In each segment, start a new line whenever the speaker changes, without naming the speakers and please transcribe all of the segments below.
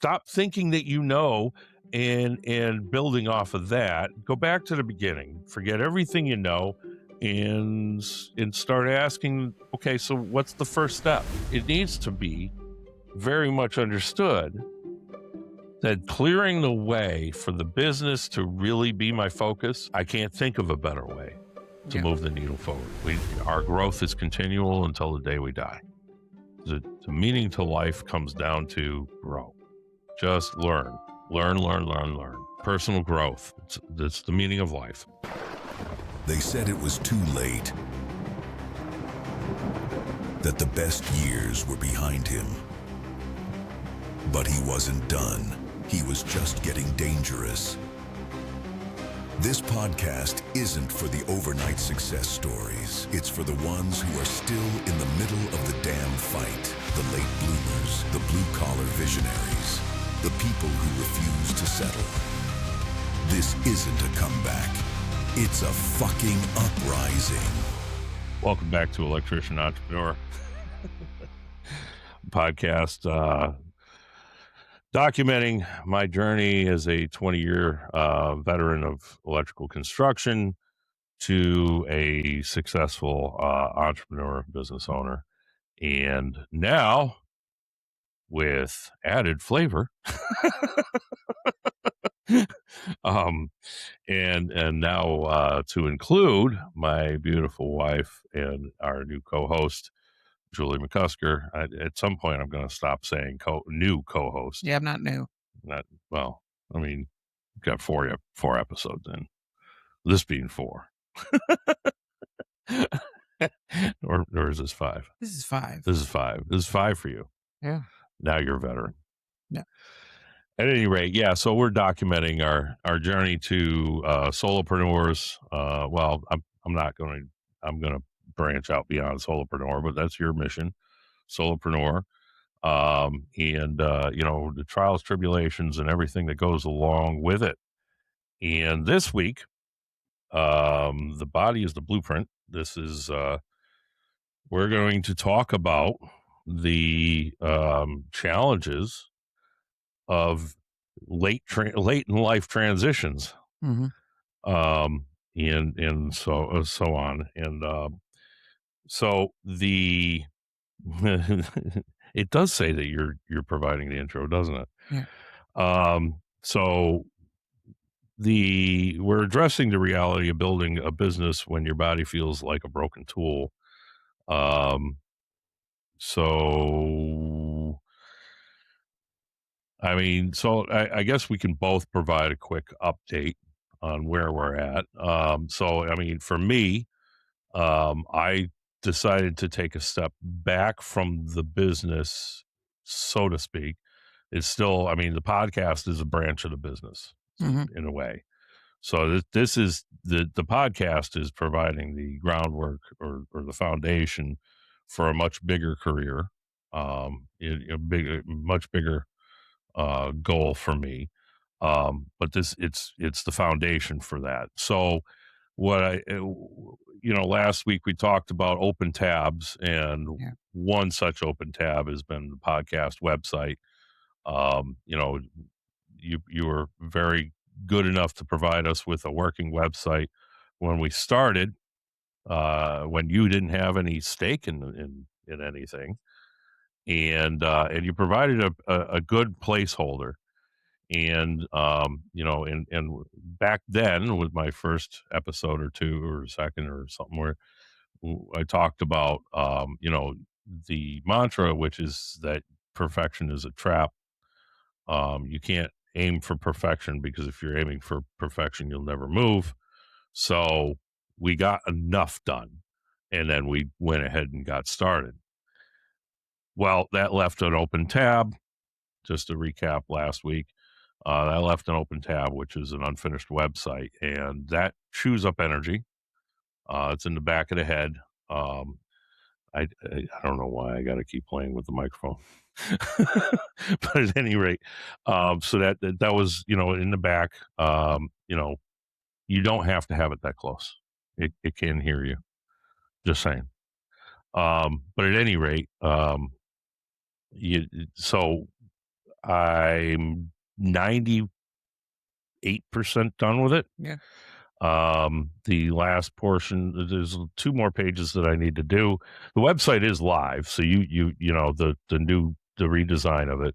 stop thinking that you know and building off of that. Go back to the beginning. Forget everything you know and start asking, okay, so what's the first step? It needs to be very much understood that clearing the way for the business to really be my focus, I can't think of a better way to move the needle forward. Our growth is continual until the day we die. The meaning to life comes down to grow. Just learn. Personal growth. That's the meaning of life.
They said it was too late, that the best years were behind him. But he wasn't done. He was just getting dangerous. This podcast isn't for the overnight success stories. It's for the ones who are still in the middle of the damn fight. The late bloomers, the blue-collar visionaries, the people who refuse to settle. This isn't a comeback. It's a fucking uprising.
Welcome back to Electrician Entrepreneur podcast, documenting my journey as a 20-year veteran of electrical construction to a successful entrepreneur, business owner. And now, with added flavor, and now to include my beautiful wife and our new co-host, Julie McCusker. At some point, I'm going to stop saying new co-host.
Yeah, I'm not new.
Well, I mean, got four episodes in. This being 4. or is this 5?
This is 5.
This is 5. This is 5 for you.
Yeah.
Now you're a veteran.
Yeah.
At any rate, yeah. So we're documenting our journey to solopreneurs. Well, I'm going to branch out beyond solopreneur, but that's your mission, solopreneur. And the trials, tribulations, and everything that goes along with it. And this week, the body is the blueprint. This is, we're going to talk about the challenges of late in life transitions.
Mm-hmm.
And so on. And so the it does say that you're providing the intro, doesn't it?
Yeah.
So we're addressing the reality of building a business when your body feels like a broken tool. So I guess we can both provide a quick update on where we're at. For me, I decided to take a step back from the business, so to speak. It's still, the podcast is a branch of the business in a way. So this is the podcast is providing the groundwork or the foundation for a much bigger career, much bigger goal for me. But it's the foundation for that. So last week we talked about open tabs, and one such open tab has been the podcast website. You were very good enough to provide us with a working website when we started, when you didn't have any stake in anything, and you provided a good placeholder. And and back then, with my first episode or 2 or second or something, where I talked about the mantra, which is that perfection is a trap. You can't aim for perfection, because if you're aiming for perfection, you'll never move. So we got enough done, and then we went ahead and got started. Well, that left an open tab. Just to recap last week, I left an open tab, which is an unfinished website, and that chews up energy. It's in the back of the head. I don't know why I got to keep playing with the microphone, but at any rate, so that was, in the back. You don't have to have it that close. It can hear you. Just saying. But at any rate, so I'm 98% done with it.
Yeah.
The last portion, there's 2 more pages that I need to do. The website is live, so you know, the redesign of it.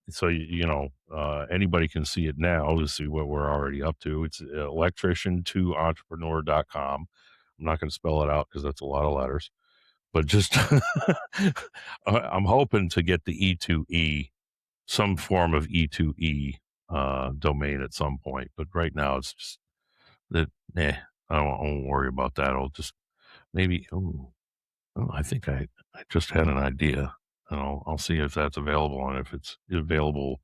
So anybody can see it now to see what we're already up to. It's electrician to entrepreneur.com. I'm not going to spell it out because that's a lot of letters, but just I'm hoping to get the E2E, some form of E2E domain at some point. But right now it's just that, I won't worry about that. I'll just maybe, I think I just had an idea. And I'll see if that's available and if it's available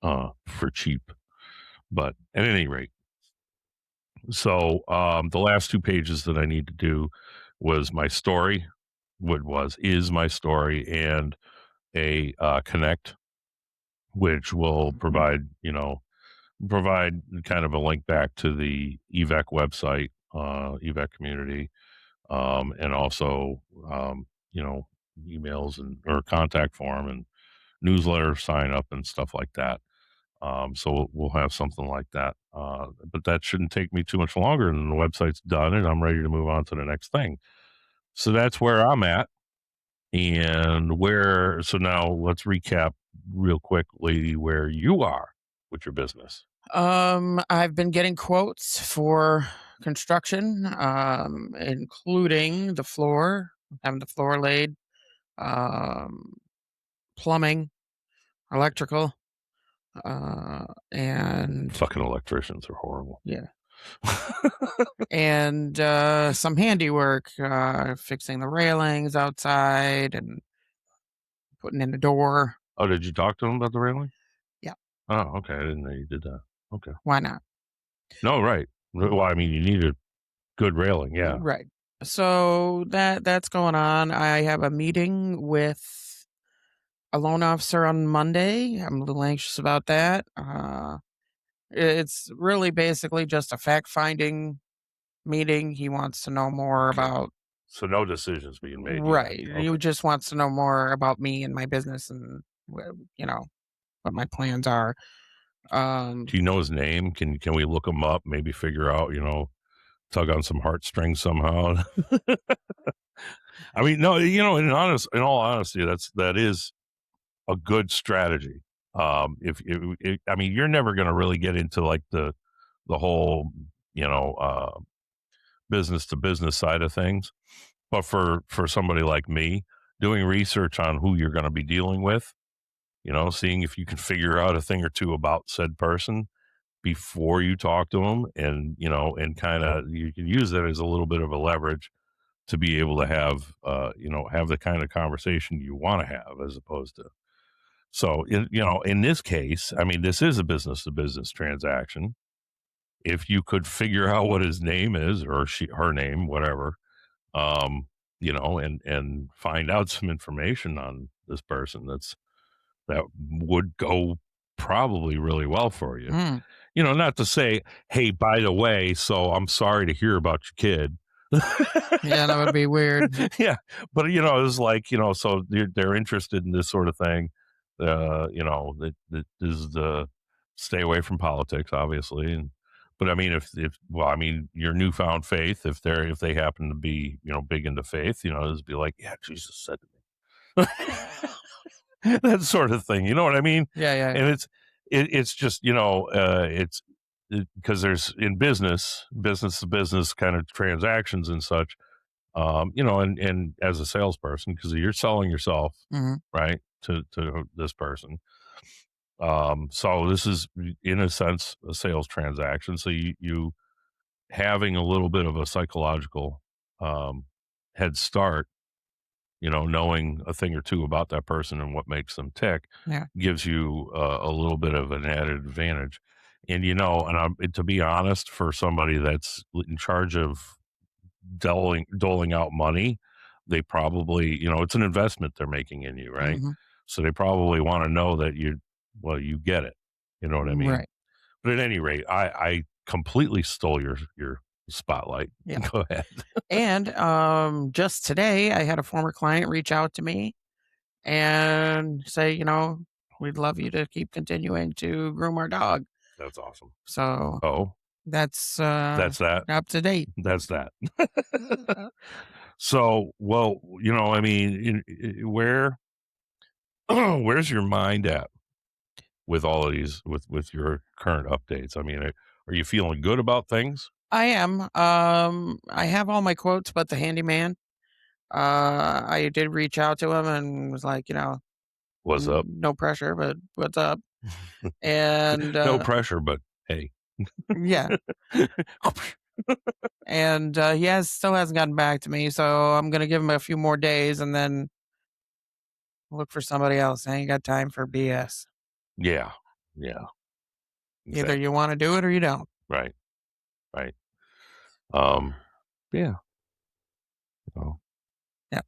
for cheap. But at any rate, so the last 2 pages that I need to do was my story, is my story, and a connect, which will
Mhm.
provide kind of a link back to the evac website, evac community, and also you know emails and or contact form and newsletter sign up and stuff like that. So we'll have something like that. But that shouldn't take me too much longer, and the website's done, and I'm ready to move on to the next thing. So that's where I'm at, and where. So now let's recap real quick, lady, where you are with your business.
I've been getting quotes for construction, including the floor, having the floor laid, um, plumbing, electrical, and
Fucking electricians are horrible.
yeah, and some handiwork, fixing the railings outside and putting in the door.
Oh, did you talk to them about the railing?
Yeah,
Oh, okay. I didn't know you did that. Okay.
why not?
No, right. Well, I mean, you need a good railing. Yeah.
Right. So that's going on. I have a meeting with a loan officer on Monday. I'm a little anxious about that. It's really basically just a fact finding meeting. He wants to know more
Okay.
about
So no decisions being made yet.
right. He
Okay.
just wants to know more about me and my business and what my plans are. Um,
Do you know his name? Can we look him up? Maybe figure out, tug on some heartstrings somehow. I mean, no, in all honesty, that is a good strategy. If I mean, you're never going to really get into like the whole, you know, uh, business to business side of things, but for somebody like me, doing research on who you're going to be dealing with, seeing if you can figure out a thing or two about said person before you talk to them, and kind of you can use that as a little bit of a leverage to be able to have the kind of conversation you want to have, as opposed to. So in this case, I mean, this is a business to business transaction. If you could figure out what his name is, or her name, whatever, um and find out some information on this person, that would go probably really well for you.
mm,
Not to say, hey, by the way, so I'm sorry to hear about your kid.
yeah, that would be weird.
Yeah, but it's like, so they're interested in this sort of thing. That is the stay away from politics, obviously, and but I mean, if well, I mean, your newfound faith, if they happen to be big into faith, just be like, yeah, Jesus said to me, that sort of thing. You know what I mean?
Yeah, yeah.
And it's just it's because there's in business to business kind of transactions and such, and as a salesperson, because you're selling yourself,
Hmm.
right, to this person. So this is in a sense a sales transaction. So you having a little bit of a psychological um, head start, knowing a thing or two about that person and what makes them tick,
Yeah.
gives you a little bit of an added advantage. And to be honest, for somebody that's in charge of doling out money, they probably, it's an investment they're making in you, right?
Hmm.
So they probably want to know that you get it. You know what I mean?
Right.
But at any rate, I completely stole your spotlight.
Yeah.
Go ahead.
And just today, I had a former client reach out to me and say, we'd love you to keep continuing to groom our dog.
That's awesome.
So
Oh,
that's
that's that.
up to date.
That's that. So, well, I mean, where where's your mind at with all of these with your current updates? I mean, are you feeling good about things?
I am. I have all my quotes, but the handyman. I did reach out to him and was like,
What's up?
no pressure, but what's up? And
No pressure, but hey.
yeah, and he still hasn't gotten back to me, so I'm gonna give him a few more days and then look for somebody else. I ain't got time for BS.
Yeah. Yeah.
Either
Exactly.
you want to do it or you don't.
Right. Right. Um, yeah. Oh,
Yeah.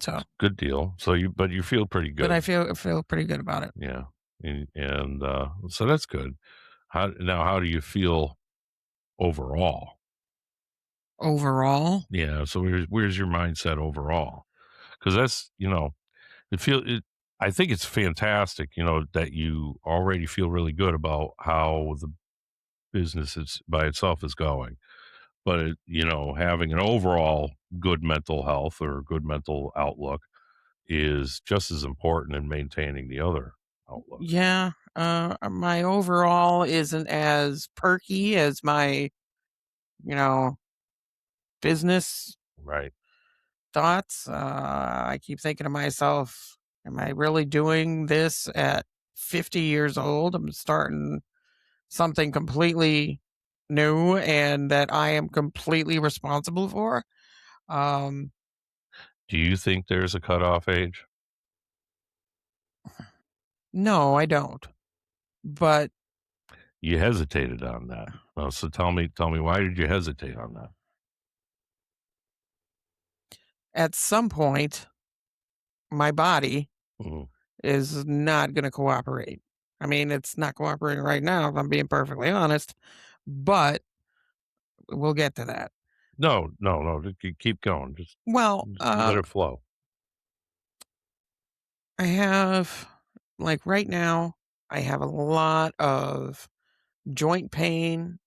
So,
good deal. So but you feel pretty
but I
good.
feel pretty good about it
Yeah. And so that's good. How do you feel overall?
overall.
Yeah. So where's your mindset overall? Because that's, it feel it. I think it's fantastic, that you already feel really good about how the business is by itself is going. But having an overall good mental health or good mental outlook is just as important in maintaining the other outlook.
Yeah. My overall isn't as perky as my you know business
Right.
thoughts. I keep thinking to myself, am I really doing this at 50 years old? I'm starting something completely new and that I am completely responsible for. Um,
Do you think there's a cutoff age?
no, I don't. But
You hesitated on that. So tell me, why did you hesitate on that?
at some point, my body
Mhm.
is not going to cooperate. I mean, it's not cooperating right now, if I'm being perfectly honest, but we'll get to that.
No, no, no. Keep going.
Well,
Just let it flow.
I have, like right now, I have a lot of joint pain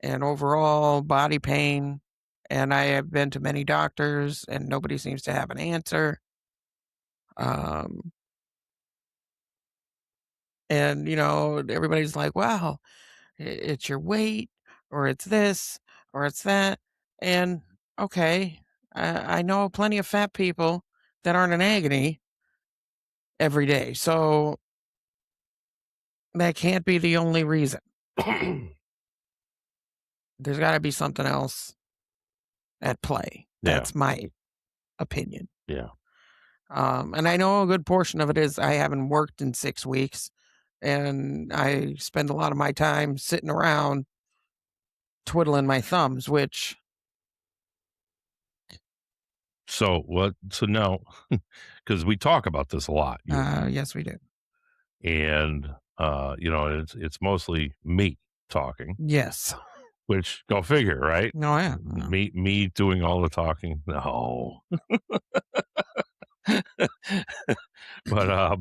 and overall body pain. And I have been to many doctors and nobody seems to have an answer. Um, and, everybody's like, wow, it's your weight or it's this or it's that. And okay, I know plenty of fat people that aren't in agony every day. So that can't be the only reason. There's got to be something else at play.
Yeah,
That's my opinion.
yeah.
And I know a good portion of it is I haven't worked in 6 weeks and I spend a lot of my time sitting around twiddling my thumbs, which,
So what? So now, because we talk about this a lot, you and I,
yes, we do.
and it's mostly me talking,
Yes.
which go figure, right?
No, yeah.
Me doing all the talking. No, but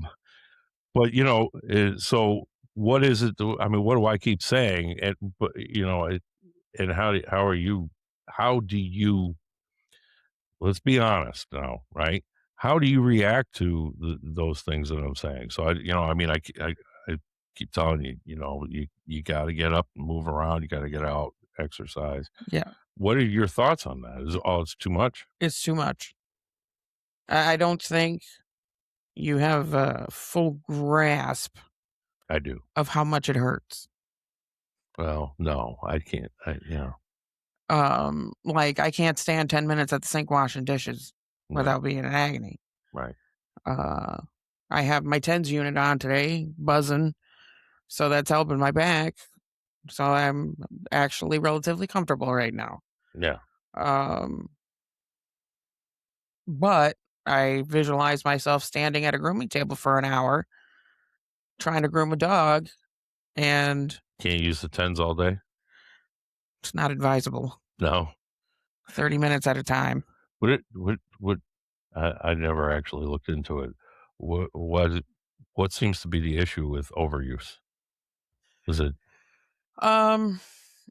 so what is it? I mean, what do I keep saying? And but and how are you? How do you? Let's be honest now, right? How do you react to those things that I'm saying? So I mean, I keep telling you, you got to get up and move around. You got to get out, exercise.
Yeah.
What are your thoughts on that? It's too much?
It's too much. I don't think you have a full grasp
I do.
of how much it hurts.
Well, no, I can't.
Like I can't stand 10 minutes at the sink washing dishes
Right,
without being in agony.
right.
Uh, I have my TENS unit on today, buzzing, so that's helping my back. So I'm actually relatively comfortable right now.
Yeah.
Um, but I visualize myself standing at a grooming table for an hour trying to groom a dog, and
Can't use the tens all day.
it's not advisable.
No.
30 minutes at a time.
Would it? Would I never actually looked into it. What? What seems to be the issue with overuse? Is it
Um,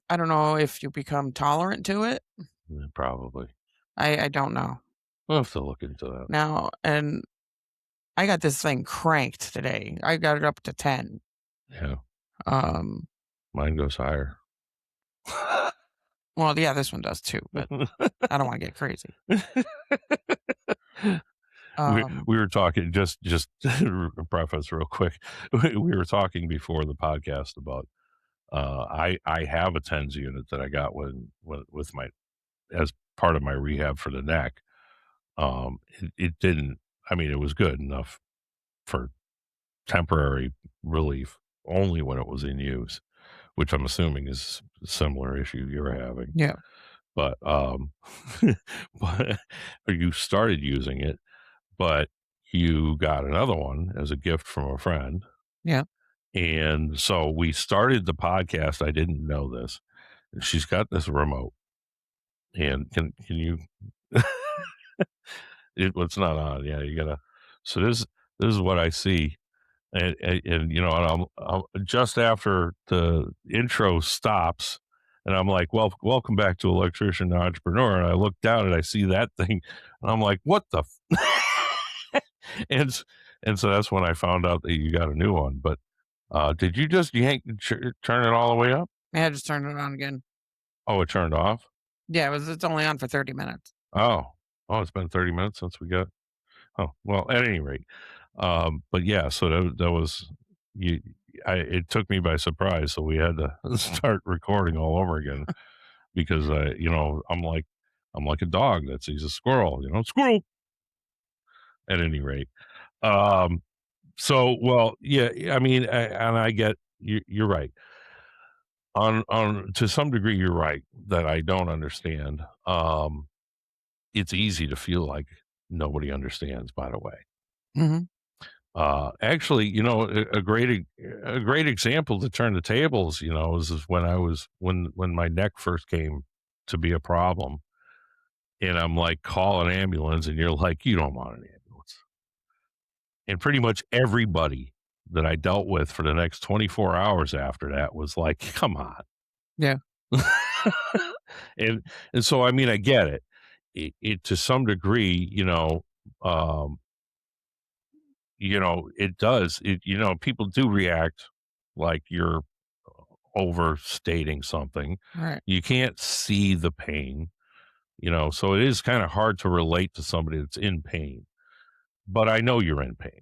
I don't know if you become tolerant to it.
probably?
I don't know.
We'll have to look into that.
Now, and I got this thing cranked today. I got it up to 10.
Yeah,
Um,
mine goes higher.
well, yeah, this one does too, but I don't want to get crazy.
We were talking just preface real quick. We were talking before the podcast about I have a tens unit that I got when with my as part of my rehab for the neck. It didn't. I mean, it was good enough for temporary relief only when it was in use, which I'm assuming is a similar issue you're having.
Yeah,
But but you started using it, but you got another one as a gift from a friend.
yeah.
And so we started the podcast. I didn't know this. And she's got this remote. And can you it's not on. Yeah, you gotta so this is what I see. And you know, and I'm just after the intro stops, and I'm like, "Well, welcome back to Electrician to Entrepreneur." And I look down and I see that thing, and I'm like, "What the?" and and so that's when I found out that you got a new one. But did you just turn it all the way up?
Yeah, just turn it on again.
Oh, it turned off.
Yeah, it's only on for 30 minutes.
Oh, oh, it's been 30 minutes since we got. Oh, well, at any rate, but yeah, so that was you. It took me by surprise, so we had to start recording all over again because you know, I'm like a dog that sees a squirrel, you know, squirrel. At any rate, um, so well, yeah, I mean, and I get you're right on to some degree. You're right that I don't understand. It's easy to feel like nobody understands. By the way.
Hmm.
Actually, you know, a great example to turn the tables, you know, is when I was when my neck first came to be a problem, and I'm like, call an ambulance, and you're like, you don't want an ambulance. And pretty much everybody that I dealt with for the next 24 hours after that was like, come on.
Yeah.
and and so I mean, I get it. It to some degree, um, it does. People do react like you're overstating something.
Right.
You can't see the pain, so it is kind of hard to relate to somebody that's in pain. But I know you're in pain.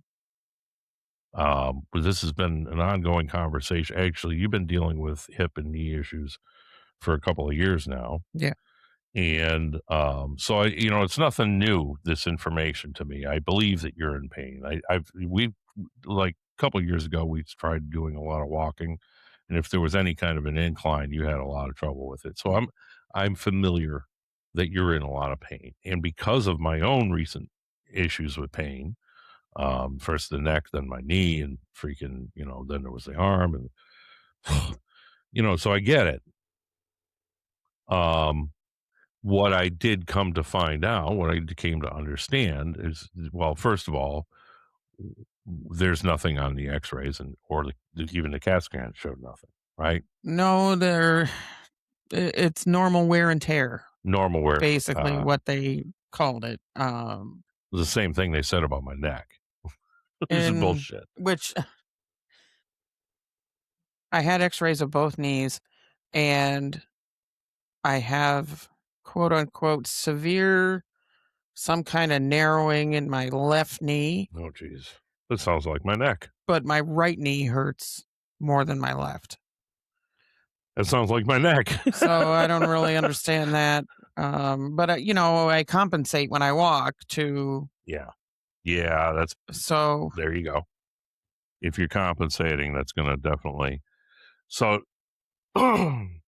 But this has been an ongoing conversation. Actually, you've been dealing with hip and knee issues for a couple of years now.
Yeah.
And so it's nothing new, this information to me. I believe that you're in pain. We like a couple of years ago, we tried doing a lot of walking, and if there was any kind of an incline, you had a lot of trouble with it. So I'm familiar that you're in a lot of pain, and because of my own recent issues with pain, first the neck, then my knee, and freaking, then there was the arm, and so I get it. Um, What I did come to find out, what I came to understand is, well, first of all, there's nothing on the X-rays, and or even the CAT scan showed nothing, right?
No, it's normal wear and tear,
Normal wear.
basically what they called it.
The same thing they said about my neck. This is
In
bullshit.
which I had x-rays of both knees, and I have quote unquote severe some kind of narrowing in my left knee,
Oh, geez. That sounds like my neck.
but my right knee hurts more than my left.
That sounds like my neck.
So I don't really understand that. But I compensate when I walk to.
Yeah. Yeah,
So
there you go. If you're compensating, that's going to definitely. So, I'm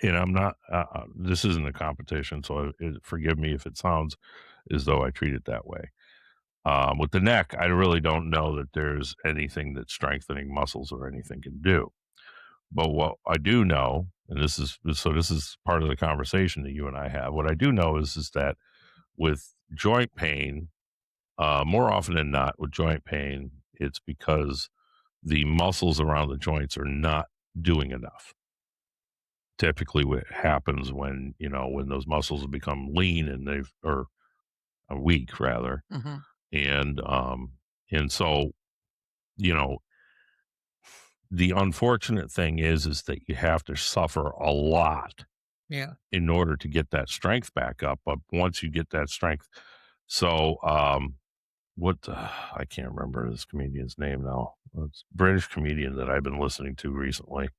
not, this isn't a competition, so forgive me if it sounds as though I treat it that way. With the neck, I really don't know that there's anything that strengthening muscles or anything can do. But what I do know, and this is part of the conversation that you and I have. What I do know is that with joint pain, more often than not, with joint pain, it's because the muscles around the joints are not doing enough. Typically what happens when, when those muscles have become lean and or weak rather.
Mhm.
And, and so, you know, the unfortunate thing is that you have to suffer a lot
Yeah.
in order to get that strength back up. But once you get that strength, so, I can't remember this comedian's name now. It's a British comedian that I've been listening to recently.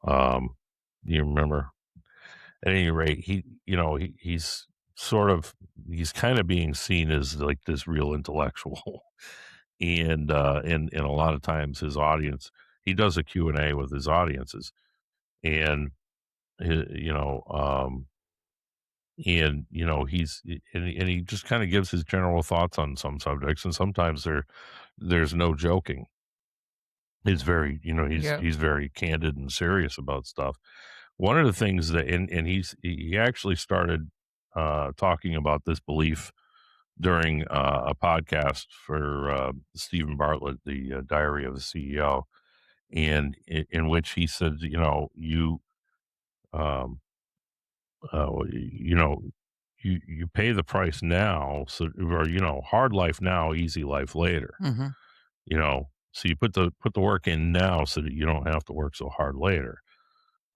Um, you remember? At any rate, he's kind of being seen as like this real intellectual, and a lot of times his audience, he does a Q and A with his audiences, and hi- you know, um, and he just kind of gives his general thoughts on some subjects, and sometimes there's no joking. He's very,
Yeah.
he's very candid and serious about stuff. One of the things that, and he actually started talking about this belief during a podcast for Stephen Bartlett, the Diary of the CEO, and in which he said, um, you know, you pay the price now, so or hard life now, easy life later.
Mhm.
So you put the work in now so that you don't have to work so hard later.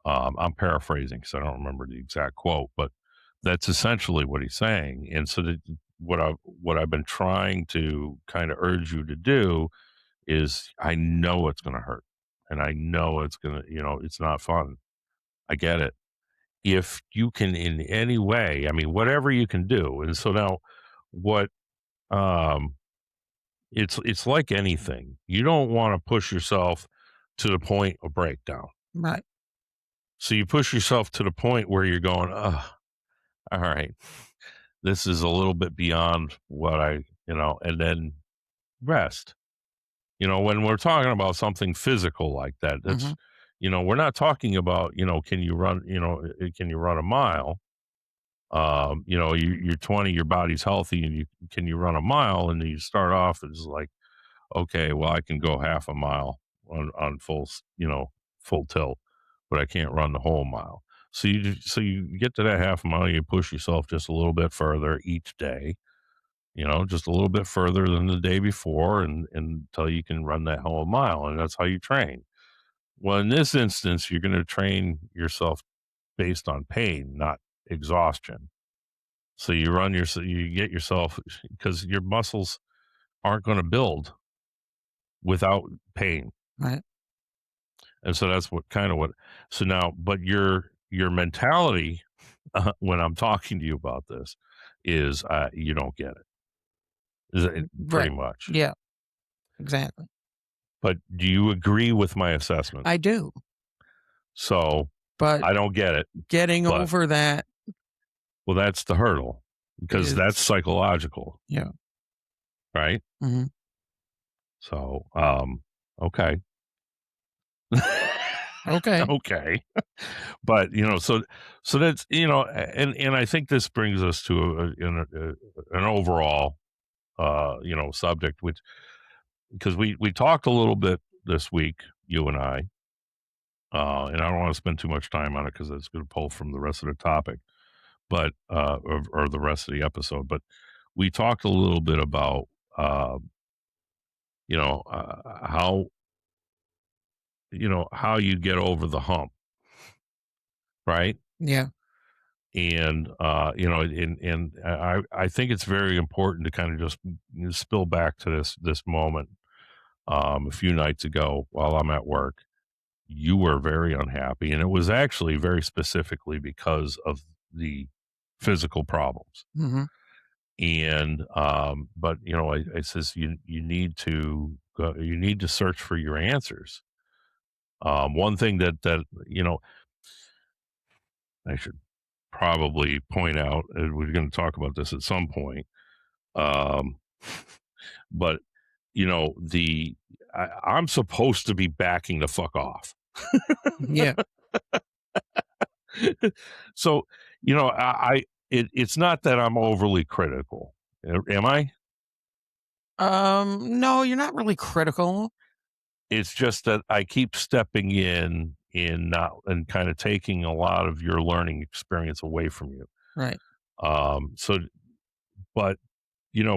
I'm paraphrasing because I don't remember the exact quote, but that's essentially what he's saying. And so that what I've been trying to kind of urge you to do is, I know it's going to hurt, and I know it's going to, it's not fun. I get it. If you can in any way, I mean, whatever you can do. And so now, what um, it's like anything. You don't want to push yourself to the point of breakdown.
Right.
So you push yourself to the point where you're going, all right, this is a little bit beyond what and then rest. When we're talking about something physical like that,
Mhm.
we're not talking about, can you run, can you run a mile? You're 20, your body's healthy, and can you run a mile? And you start off as like, okay, well, I can go half a mile on full tilt, but I can't run the whole mile. So you get to that half a mile, you push yourself just a little bit further each day, just a little bit further than the day before, and until you can run that whole mile, and that's how you train. Well, in this instance, you're going to train yourself based on pain, not exhaustion. So you get yourself, because your muscles aren't going to build without pain.
Right.
And so that's so now, but your mentality, when I'm talking to you about this, is you don't get it. Is it pretty
Right.
much?
Yeah. Exactly.
But do you agree with my assessment?
I do.
So
But
I don't get it,
getting
but
over that
well, that's the hurdle, because that's
is,
psychological,
yeah.
right?
Mhm.
So, okay.
Okay.
Okay. But, so that's, and I think this brings us to an overall, subject, which, because we talked a little bit this week, you and I, and I don't want to spend too much time on it because it's going to pull from the rest of the topic, but, or the rest of the episode. But we talked a little bit about, uh, how, how you get over the hump, right?
Yeah.
And I think it's very important to kind of just spill back to this moment. A few nights ago, while I'm at work, you were very unhappy, and it was actually very specifically because of the physical problems.
Mhm.
And but I says, you need to you need to search for your answers. One thing that I should probably point out, and we're going to talk about this at some point. Um, but I'm supposed to be backing the fuck off.
Yeah.
So, it's not that I'm overly critical. Am I?
No, you're not really critical.
It's just that I keep stepping in not and kind of taking a lot of your learning experience away from you.
Right.
So, but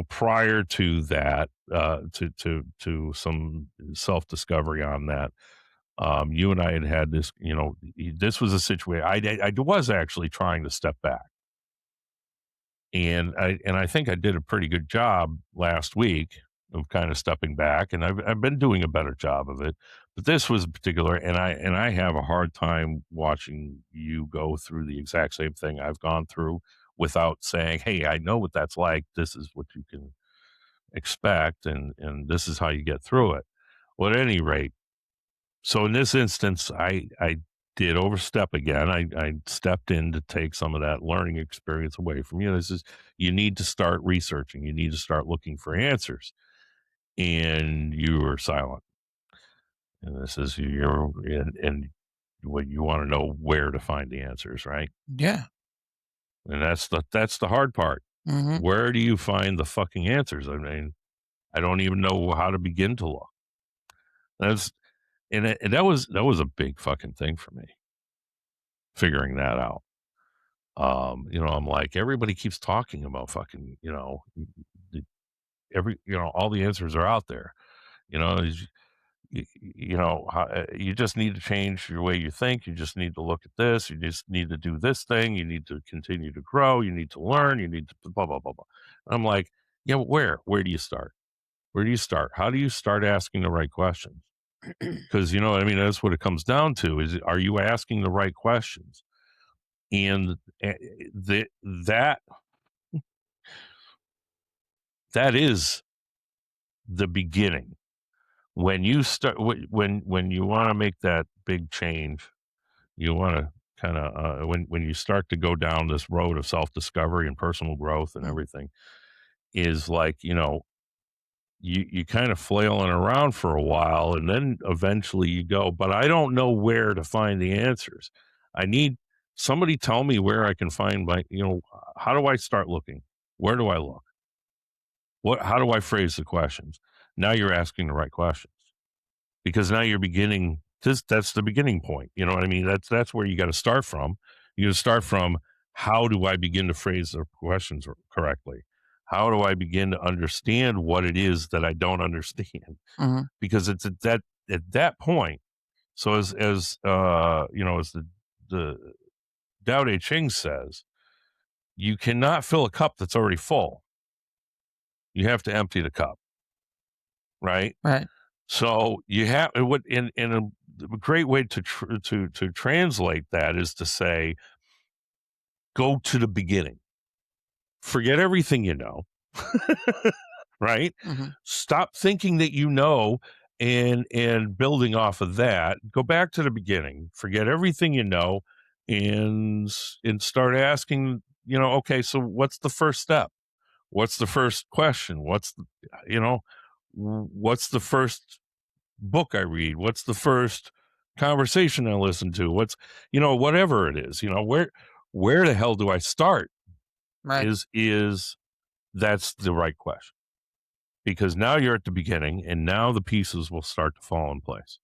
prior to that, to some self discovery on that, you and I had this. This was a situation. I was actually trying to step back, and I think I did a pretty good job last week of kind of stepping back, and I've been doing a better job of it. But this was particular, and I have a hard time watching you go through the exact same thing I've gone through without saying, "Hey, I know what that's like. This is what you can expect, and this is how you get through it." Well, at any rate, so in this instance, I did overstep again. I stepped in to take some of that learning experience away from you. This is You need to start researching. You need to start looking for answers, and you were silent. And this is you're and what you want to know where to find the answers, right?
Yeah.
And that's the hard part.
Mhm.
Where do you find the fucking answers? I mean, I don't even know how to begin to look. That's and that was a big fucking thing for me, figuring that out. I'm like, everybody keeps talking about fucking, the- all the answers are out there. You just need to change your way you think. You just need to look at this. You just need to do this thing. You need to continue to grow. You need to learn. You need to blah, blah, blah, blah. I'm like, yeah, but where do you start? Where do you start? How do you start asking the right questions? Because you know what I mean. That's what it comes down to: is are you asking the right questions? And eh, the, that that is the beginning. When you start, when you want to make that big change, you want to kind of when you start to go down this road of self discovery and personal growth and
Mm.
everything, is like you kind of flailing around for a while, and then eventually you go, but I don't know where to find the answers. I need somebody tell me where I can find how do I start looking? Where do I look? How do I phrase the questions? Now you're asking the right questions, because now you're beginning that's the beginning point. You know what I mean? That's where you got to start from. You got to start from, how do I begin to phrase the questions correctly? How do I begin to understand what it is that I don't understand?
Mhm.
Because it's at that point. So as the Tao Te Ching says, you cannot fill a cup that's already full. You have to empty the cup, right?
Right.
So you have what in a great way to translate that is to say, go to the beginning. Forget everything you know, right?
Mhm.
Stop thinking that you know, and building off of that. Go back to the beginning. Forget everything you know, and start asking. Okay, so what's the first step? What's the first question? What's the first book I read? What's the first conversation I listen to? Whatever it is, where the hell do I start?
Right.
Is That's the right question, because now you're at the beginning, and now the pieces will start to fall in place.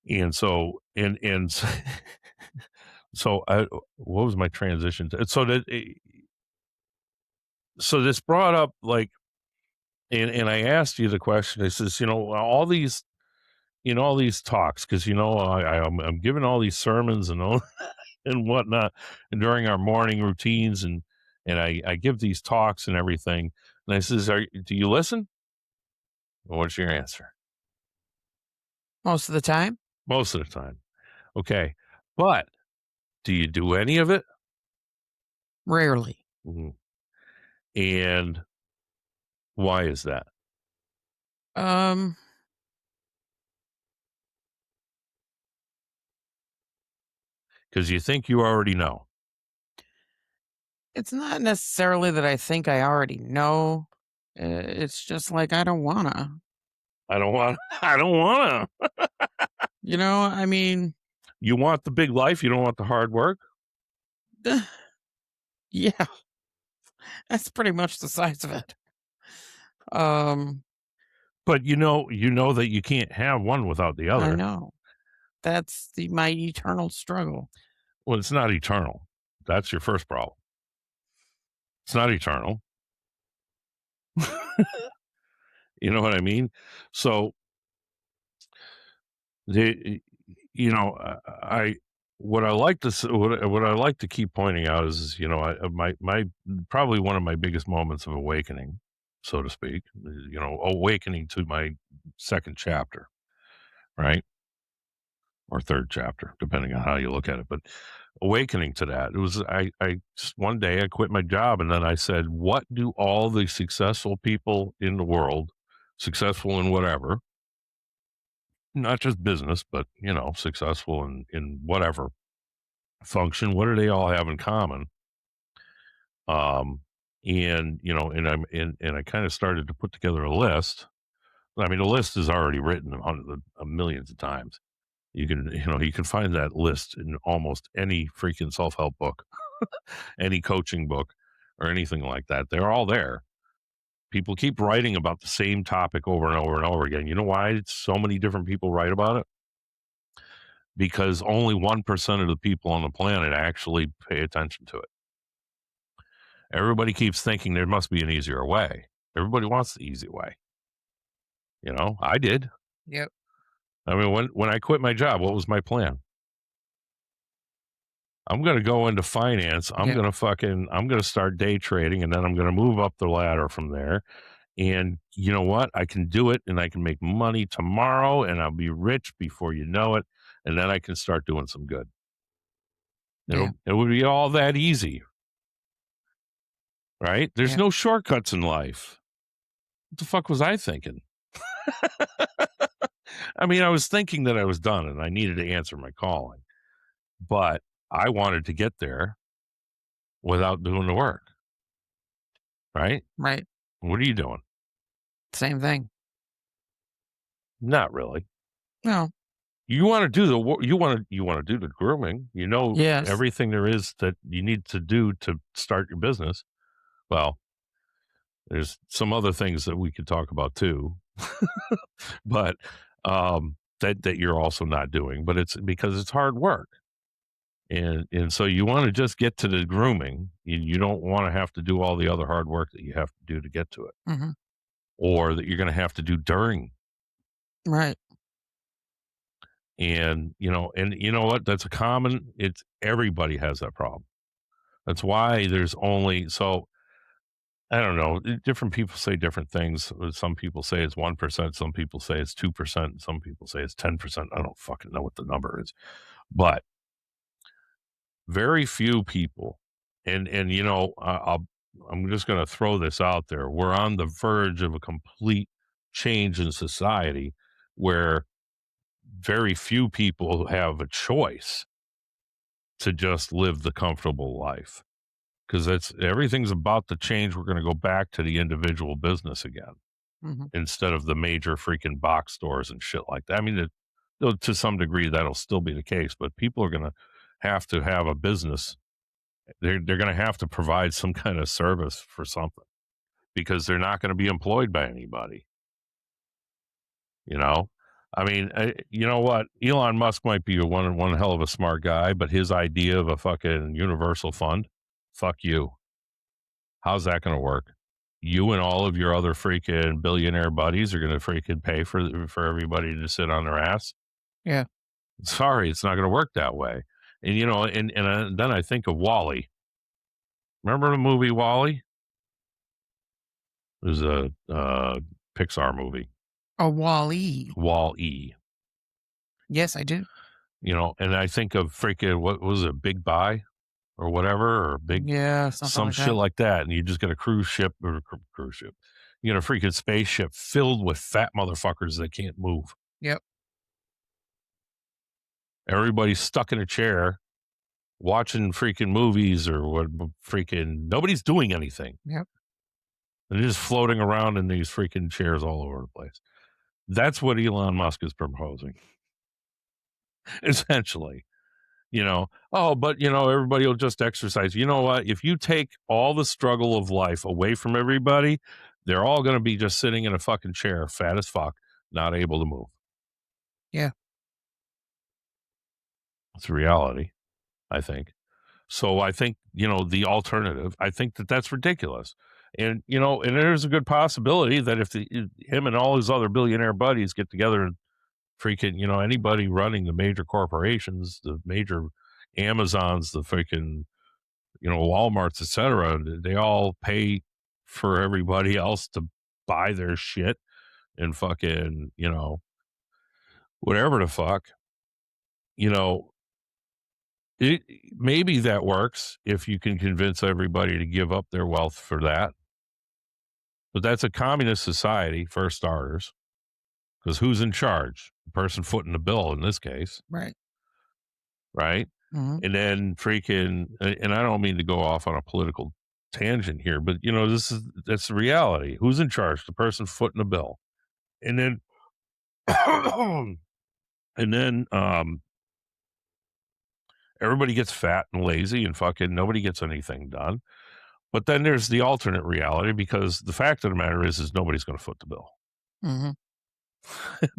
And so, and so, what was my transition to? So this brought up, like, and I asked you the question. I says, all these all these talks, because I'm giving all these sermons and all and whatnot, and during our morning routines, and I give these talks and everything. And I says, do you listen? Well, what's your answer?
Most of the time?
Most of the time. Okay. But do you do any of it?
Rarely.
Mhm. And why is that?
Um,
Because you think you already know.
it's not necessarily that I think I already know. It's just like I don't wanna.
I don't want I don't wanna.
I mean,
You want the big life, you don't want the hard work?
yeah, that's pretty much the size of it. Um,
But you know that you can't have one without the
I
other.
know. That's my eternal struggle.
Well, it's not eternal. That's your first problem. It's not eternal. You know what I mean? So the I what I like to what I like to keep pointing out is my probably one of my biggest moments of awakening, so to speak, awakening to my second chapter, right? Or third chapter, depending on how you look at it. But awakening to that, it was I one day I quit my job and then I said, what do all the successful people in the world, successful in whatever, not just business, but successful in whatever function, what do they all have in common? Um, and I kind of started to put together a list. I mean, the list is already written hundreds of millions of times. You can find that list in almost any freaking self-help book, any coaching book, or anything like that. They're all there. People keep writing about the same topic over and over and over again. You know why so many different people write about it? Because only 1% of the people on the planet actually pay attention to it. Everybody keeps thinking there must be an easier way. Everybody wants the easy way. I did.
Yep.
I mean, when I quit my job, what was my plan? I'm going to go into finance. I'm
Yep.
going to start day trading, and then I'm going to move up the ladder from there. And you know what? I can do it, and I can make money tomorrow, and I'll be rich before you know it. And then I can start doing some good.
Yeah.
It would be all that easy, right? There's
Yeah.
no shortcuts in life. What the fuck was I thinking? I mean, I was thinking that I was done and I needed to answer my calling, but I wanted to get there without doing the work, right?
Right.
What are you doing?
Same thing.
Not really.
No.
You want to do the work. You want to do the grooming. You know
Yes.
everything there is that you need to do to start your business. Well, there's some other things that we could talk about too, but that you're also not doing. But it's because it's hard work. And so you want to just get to the grooming. You don't want to have to do all the other hard work that you have to do to get to it,
Hmm.
or that you're going to have to do during.
Right.
And you know what? That's a common. It's everybody has that problem. That's why there's only so I don't know. Different people say different things. Some people say it's 1%. Some people say it's 2%. Some people say it's 10%. I don't fucking know what the number is, but very few people, and I'm just going to throw this out there. We're on the verge of a complete change in society where very few people have a choice to just live the comfortable life because everything's about to change. We're going to go back to the individual business again
Hmm.
instead of the major freaking box stores and shit like that. I mean, to some degree that'll still be the case, but people are going to have a business. They're going to have to provide some kind of service for something because they're not going to be employed by anybody. I mean, you know what? Elon Musk might be one hell of a smart guy, but his idea of a fucking universal fund, fuck you. How's that going to work? You and all of your other freaking billionaire buddies are going to freaking pay for everybody to sit on their ass.
Yeah.
Sorry, it's not going to work that way. And then I think of Wall-E. Remember the movie Wall-E? It was a Pixar movie.
A Wall-E.
Wall-E.
Yes, I do.
And I think of freaking what was it, Big Buy or whatever, or
Yeah, something
some
like
shit
that.
like that, and you just get a cruise ship or cruise ship, you get a freaking spaceship filled with fat motherfuckers that can't move.
Yep.
Everybody's stuck in a chair watching freaking movies or what freaking nobody's doing anything.
Yep.
They're just floating around in these freaking chairs all over the place. That's what Elon Musk is proposing. Essentially. But everybody will just exercise. You know what? If you take all the struggle of life away from everybody, they're all going to be just sitting in a fucking chair, fat as fuck, not able to move.
Yeah.
It's a reality, I think. So I think, the alternative, I think that that's ridiculous. And, and there's a good possibility that if him and all his other billionaire buddies get together and freaking, anybody running the major corporations, the major Amazons, the freaking, Walmarts, et cetera, they all pay for everybody else to buy their shit and fucking, whatever the fuck, you know, it, maybe that works if you can convince everybody to give up their wealth for that. But that's a communist society, for starters, because who's in charge? The person footing the bill in this case,
Right.
right?
Mhm.
And then freaking, and I don't mean to go off on a political tangent here, but that's the reality. Who's in charge? The person footing the bill. And then, and then, everybody gets fat and lazy and fucking nobody gets anything done. But then there's the alternate reality, because the fact of the matter is nobody's going to foot the bill.
Mhm.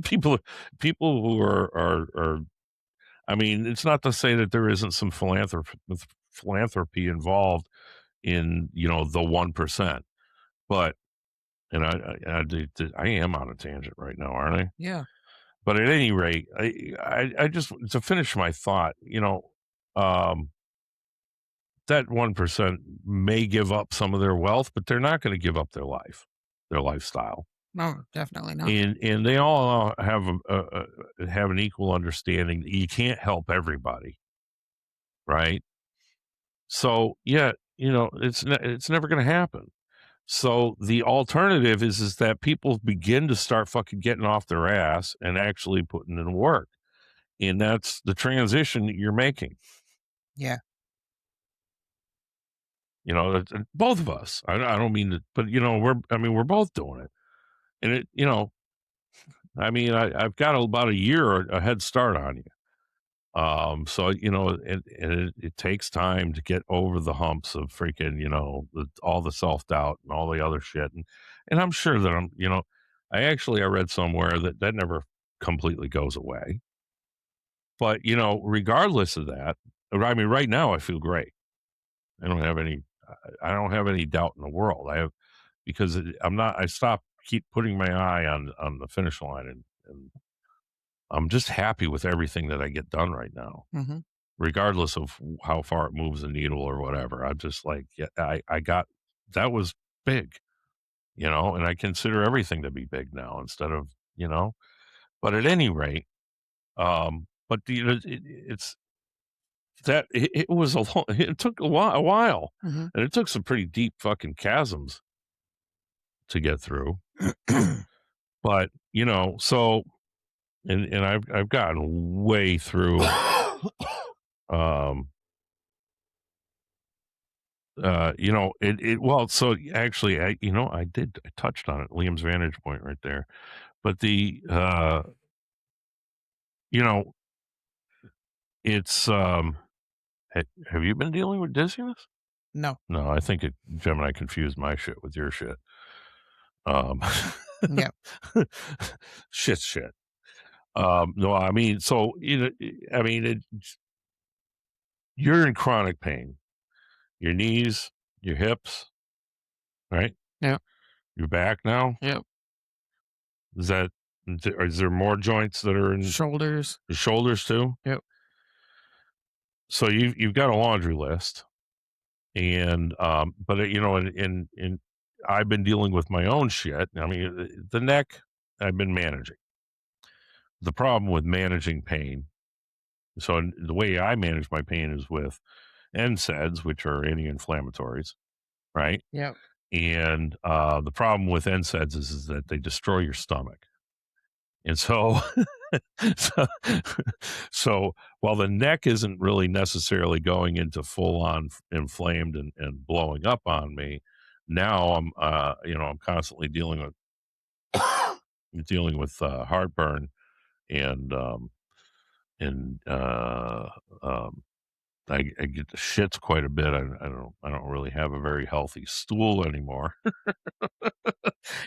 people, people who are, I mean, it's not to say that there isn't some philanthropy involved in, the 1%, but, and I am on a tangent right now, aren't I?
Yeah.
But at any rate, I just, to finish my thought, um, that 1% may give up some of their wealth, but they're not going to give up their lifestyle.
No, definitely not.
And they all have have an equal understanding that you can't help everybody, right? So yeah, it's never going to happen. So the alternative is that people begin to start fucking getting off their ass and actually putting in work, and that's the transition that you're making.
Yeah.
Both of us. I don't mean to, but we're both doing it, and I've got about a year a head start on you. So it takes time to get over the humps of freaking, all the self doubt and all the other shit, and I'm sure that I read somewhere that never completely goes away. But regardless of that, I mean, right now I feel great. I don't have any, I don't have any doubt in the world. Because I stopped keep putting my eye on the finish line, and I'm just happy with everything that I get done right now,
Mhm.
regardless of how far it moves the needle or whatever. I'm just like, yeah, I got, that was big, and I consider everything to be big now instead of, but at any rate, but it's that it was a long, it took a while,
Mhm.
and it took some pretty deep fucking chasms to get through. But, so, and I've gotten way through, um, well, so actually, I touched on it, Liam's vantage point right there. But you know, it's, have you been dealing with dizziness?
No.
No, I think Gemini confused my shit with your shit. Um,
Yeah.
shit. No, I mean, so, I mean, you're in chronic pain, your knees, your hips, right?
Yep.
Your back now.
Yep.
Is that, is there more joints that are in
Shoulders.
the shoulders too?
Yep.
So you've got a laundry list, and but in I've been dealing with my own shit. I mean, the neck I've been managing. The problem with managing pain, so the way I manage my pain is with NSAIDs, which are anti-inflammatories, right?
Yep.
And the problem with NSAIDs is that they destroy your stomach. And so, so, so while the neck isn't really necessarily going into full on inflamed and blowing up on me, now I'm constantly dealing with heartburn and and I get the shits quite a bit. I don't really have a very healthy stool anymore.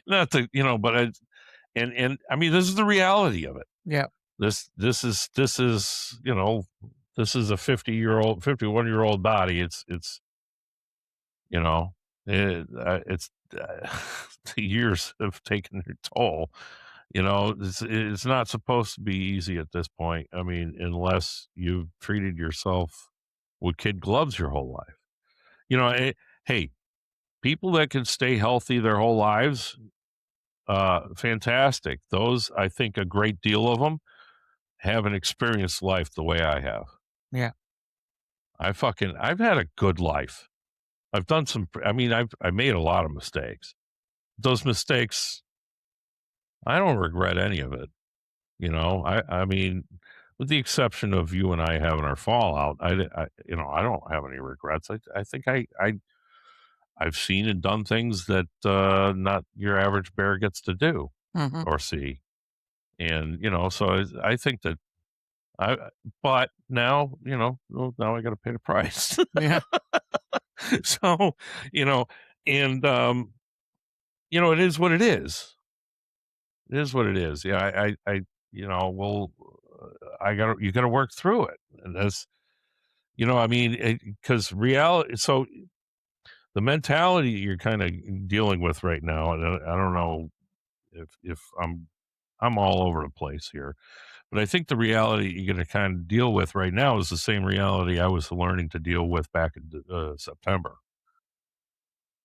Not to, but and I mean, this is the reality of it.
Yeah.
This is, this is a 51-year-old body. You know, it's the years have taken their toll. It's not supposed to be easy at this point. I mean, unless you've treated yourself with kid gloves your whole life. Hey, people that can stay healthy their whole lives, fantastic. Those, I think, a great deal of them haven't experienced life the way I have.
Yeah.
I've had a good life. I've done I made a lot of mistakes. Those mistakes, I don't regret any of it. I mean, with the exception of you and I having our fallout, I don't have any regrets. I think I've seen and done things that not your average bear gets to do
Hmm.
or see. And, so I think that I, but now, well, now I got to pay the price.
Yeah.
So, you know, and, it is what it is. It is what it is. Yeah. Well, you got to work through it. And that's, I mean, because reality, so the mentality you're kind of dealing with right now, and I don't know if I'm all over the place here, but I think the reality you're going to kind of deal with right now is the same reality I was learning to deal with back in September.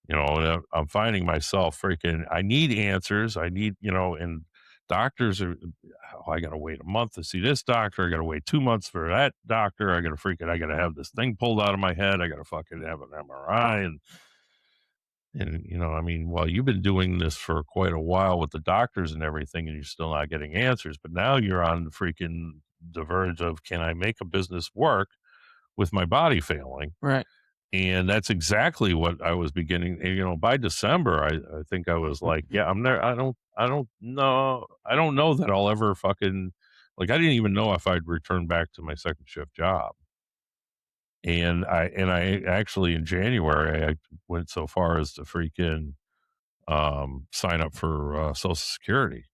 And I'm finding myself freaking, I need answers. I need, and doctors are, oh, I got to wait a month to see this doctor. I got to wait 2 months for that doctor. I got to have this thing pulled out of my head. I got to fucking have an MRI. And, I mean, well, you've been doing this for quite a while with the doctors and everything, and you're still not getting answers. But now you're on the verge of, can I make a business work with my body failing?
Right.
And that's exactly what I was beginning. And, by December, I think I was like, yeah, I'm there. I don't know. I don't know that I'll ever fucking, like, I didn't even know if I'd return back to my second shift job. And I actually in January, I went so far as to freaking sign up for Social Security,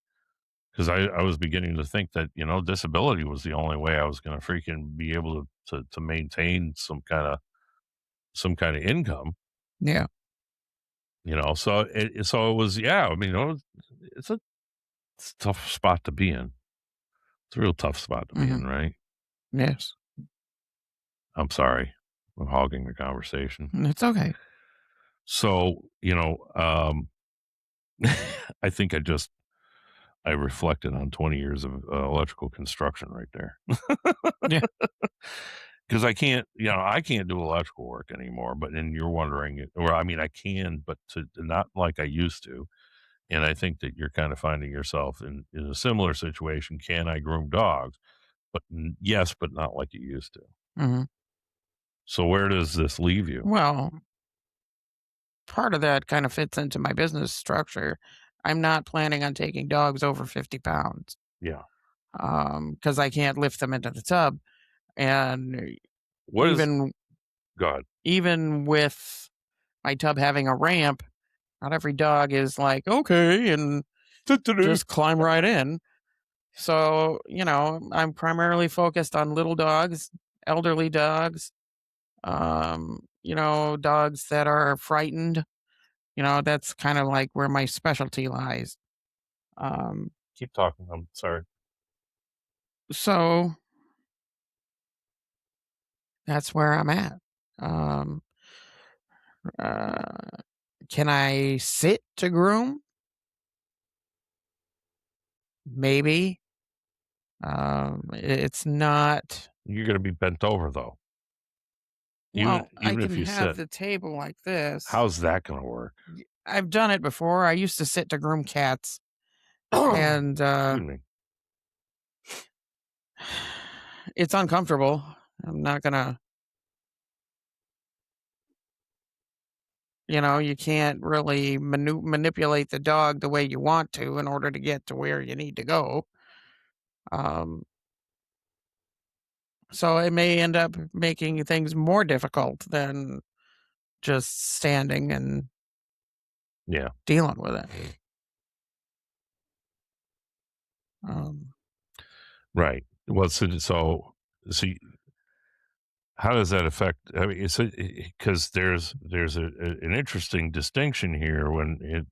because I was beginning to think that disability was the only way I was going to freaking be able to maintain some kind of income.
Yeah.
So it was, yeah. I mean, it's a it's a tough spot to be in. It's a real tough spot to be
Hmm.
in, right?
Yes.
I'm sorry, I'm hogging the conversation.
It's okay.
So I think I reflected on 20 years of electrical construction right there.
Yeah.
Because I can't do electrical work anymore. But then you're wondering, or I mean, I can, but to not like I used to. And I think that you're kind of finding yourself in a similar situation. Can I groom dogs? But yes, but not like you used to.
Hmm.
So where does this leave you?
Well, part of that kind of fits into my business structure. I'm not planning on taking dogs over 50 pounds
Yeah.
because I can't lift them into the tub. And
What is
even
God?
even with my tub having a ramp, not every dog is like, okay, and just climb right in. So, I'm primarily focused on little dogs, elderly dogs, dogs that are frightened. That's kind of like where my specialty lies. Um,
Keep talking. I'm sorry.
so that's where I'm at. Um, uh, can I sit to groom? Maybe. It's not.
You're going to be bent over though. Even
Well, I
even if
can
you
have
sit,
the table like this.
how's that going to work?
I've done it before. I used to sit to groom cats, and
Excuse me.
it's uncomfortable. I'm not gonna, you can't really manipulate the dog the way you want to in order to get to where you need to go. Um, So it may end up making things more difficult than just standing and
Yeah,
dealing with it. Um,
right. Well, so how does that affect? I mean, it's because there's an interesting distinction here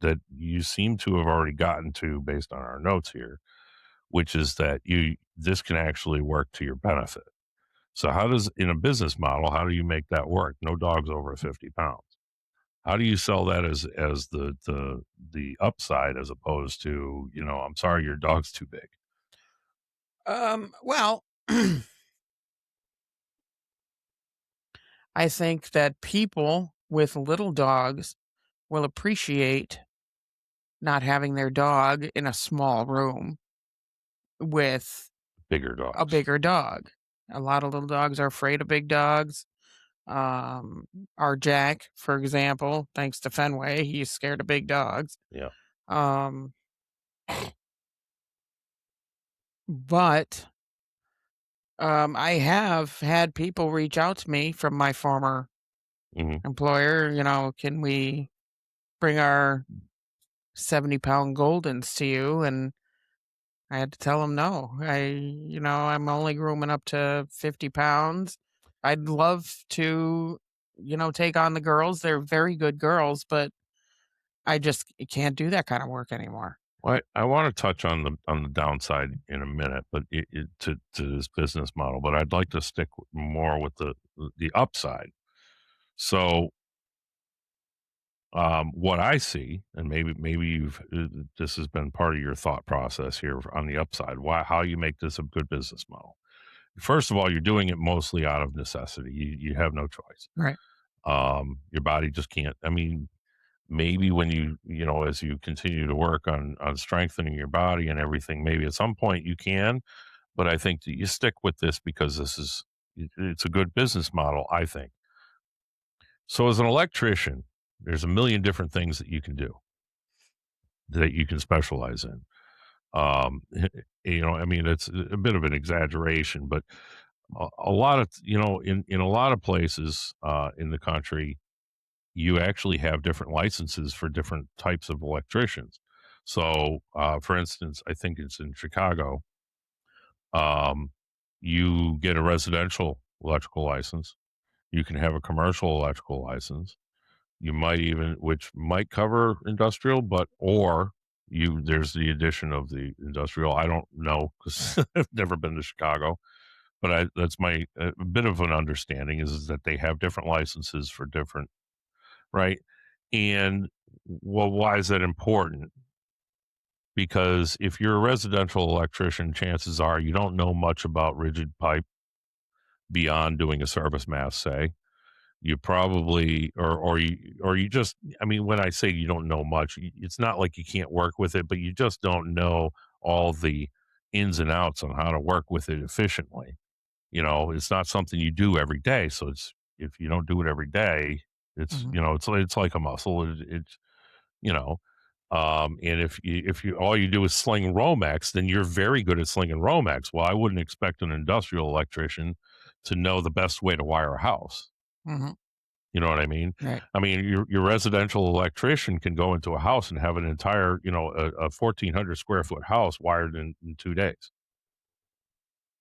that you seem to have already gotten to based on our notes here, which is that you this can actually work to your benefit. So how does in a business model, how do you make that work? No dogs over 50 pounds. How do you sell that as the upside as opposed to, I'm sorry, your dog's too big?
well, I think that people with little dogs will appreciate not having their dog in a small room with
Bigger
a
dogs.
bigger dog. A lot of little dogs are afraid of big dogs. Um, our Jack, for example, thanks to Fenway, he's scared of big dogs.
Yeah.
Um, but I have had people reach out to me from my former
Hmm.
employer. Can we bring our 70-pound Goldens to you? And I had to tell them no. I'm only grooming up to 50 pounds. I'd love to, take on the girls. They're very good girls, but I just can't do that kind of work anymore.
Well, I want to touch on the downside in a minute, but to this business model, but I'd like to stick more with the upside. So, what I see, and maybe this has been part of your thought process here on the upside. How you make this a good business model? First of all, you're doing it mostly out of necessity. You have no choice.
Right.
Your body just can't. I mean, maybe when as you continue to work on strengthening your body and everything, maybe at some point you can. But I think that you stick with this because it's a good business model. I think so. As an electrician, there's a million different things that you can do that you can specialize in. I mean, it's a bit of an exaggeration, but a lot of in a lot of places in the country, you actually have different licenses for different types of electricians. So, for instance, I think it's in Chicago. Um, you get a residential electrical license. You can have a commercial electrical license. You might even, which might cover industrial, but or there's the addition of the industrial. I don't know because I've never been to Chicago, but that's my a bit of an understanding is that they have different licenses for different right. And well, why is that important? Because if you're a residential electrician, chances are you don't know much about rigid pipe beyond doing a service mass, say. You probably or you just I mean, when I say you don't know much, it's not like you can't work with it, but you just don't know all the ins and outs on how to work with it efficiently. It's not something you do every day. So it's if you don't do it every day,
Mhm.
it's like a muscle. It's you know, and if you all you do is sling Romex, then you're very good at slinging Romex. Well, I wouldn't expect an industrial electrician to know the best way to wire a house.
Mhm.
You know what I mean?
Right.
I mean, your residential electrician can go into a house and have an entire, a 1,400 square foot house wired in 2 days.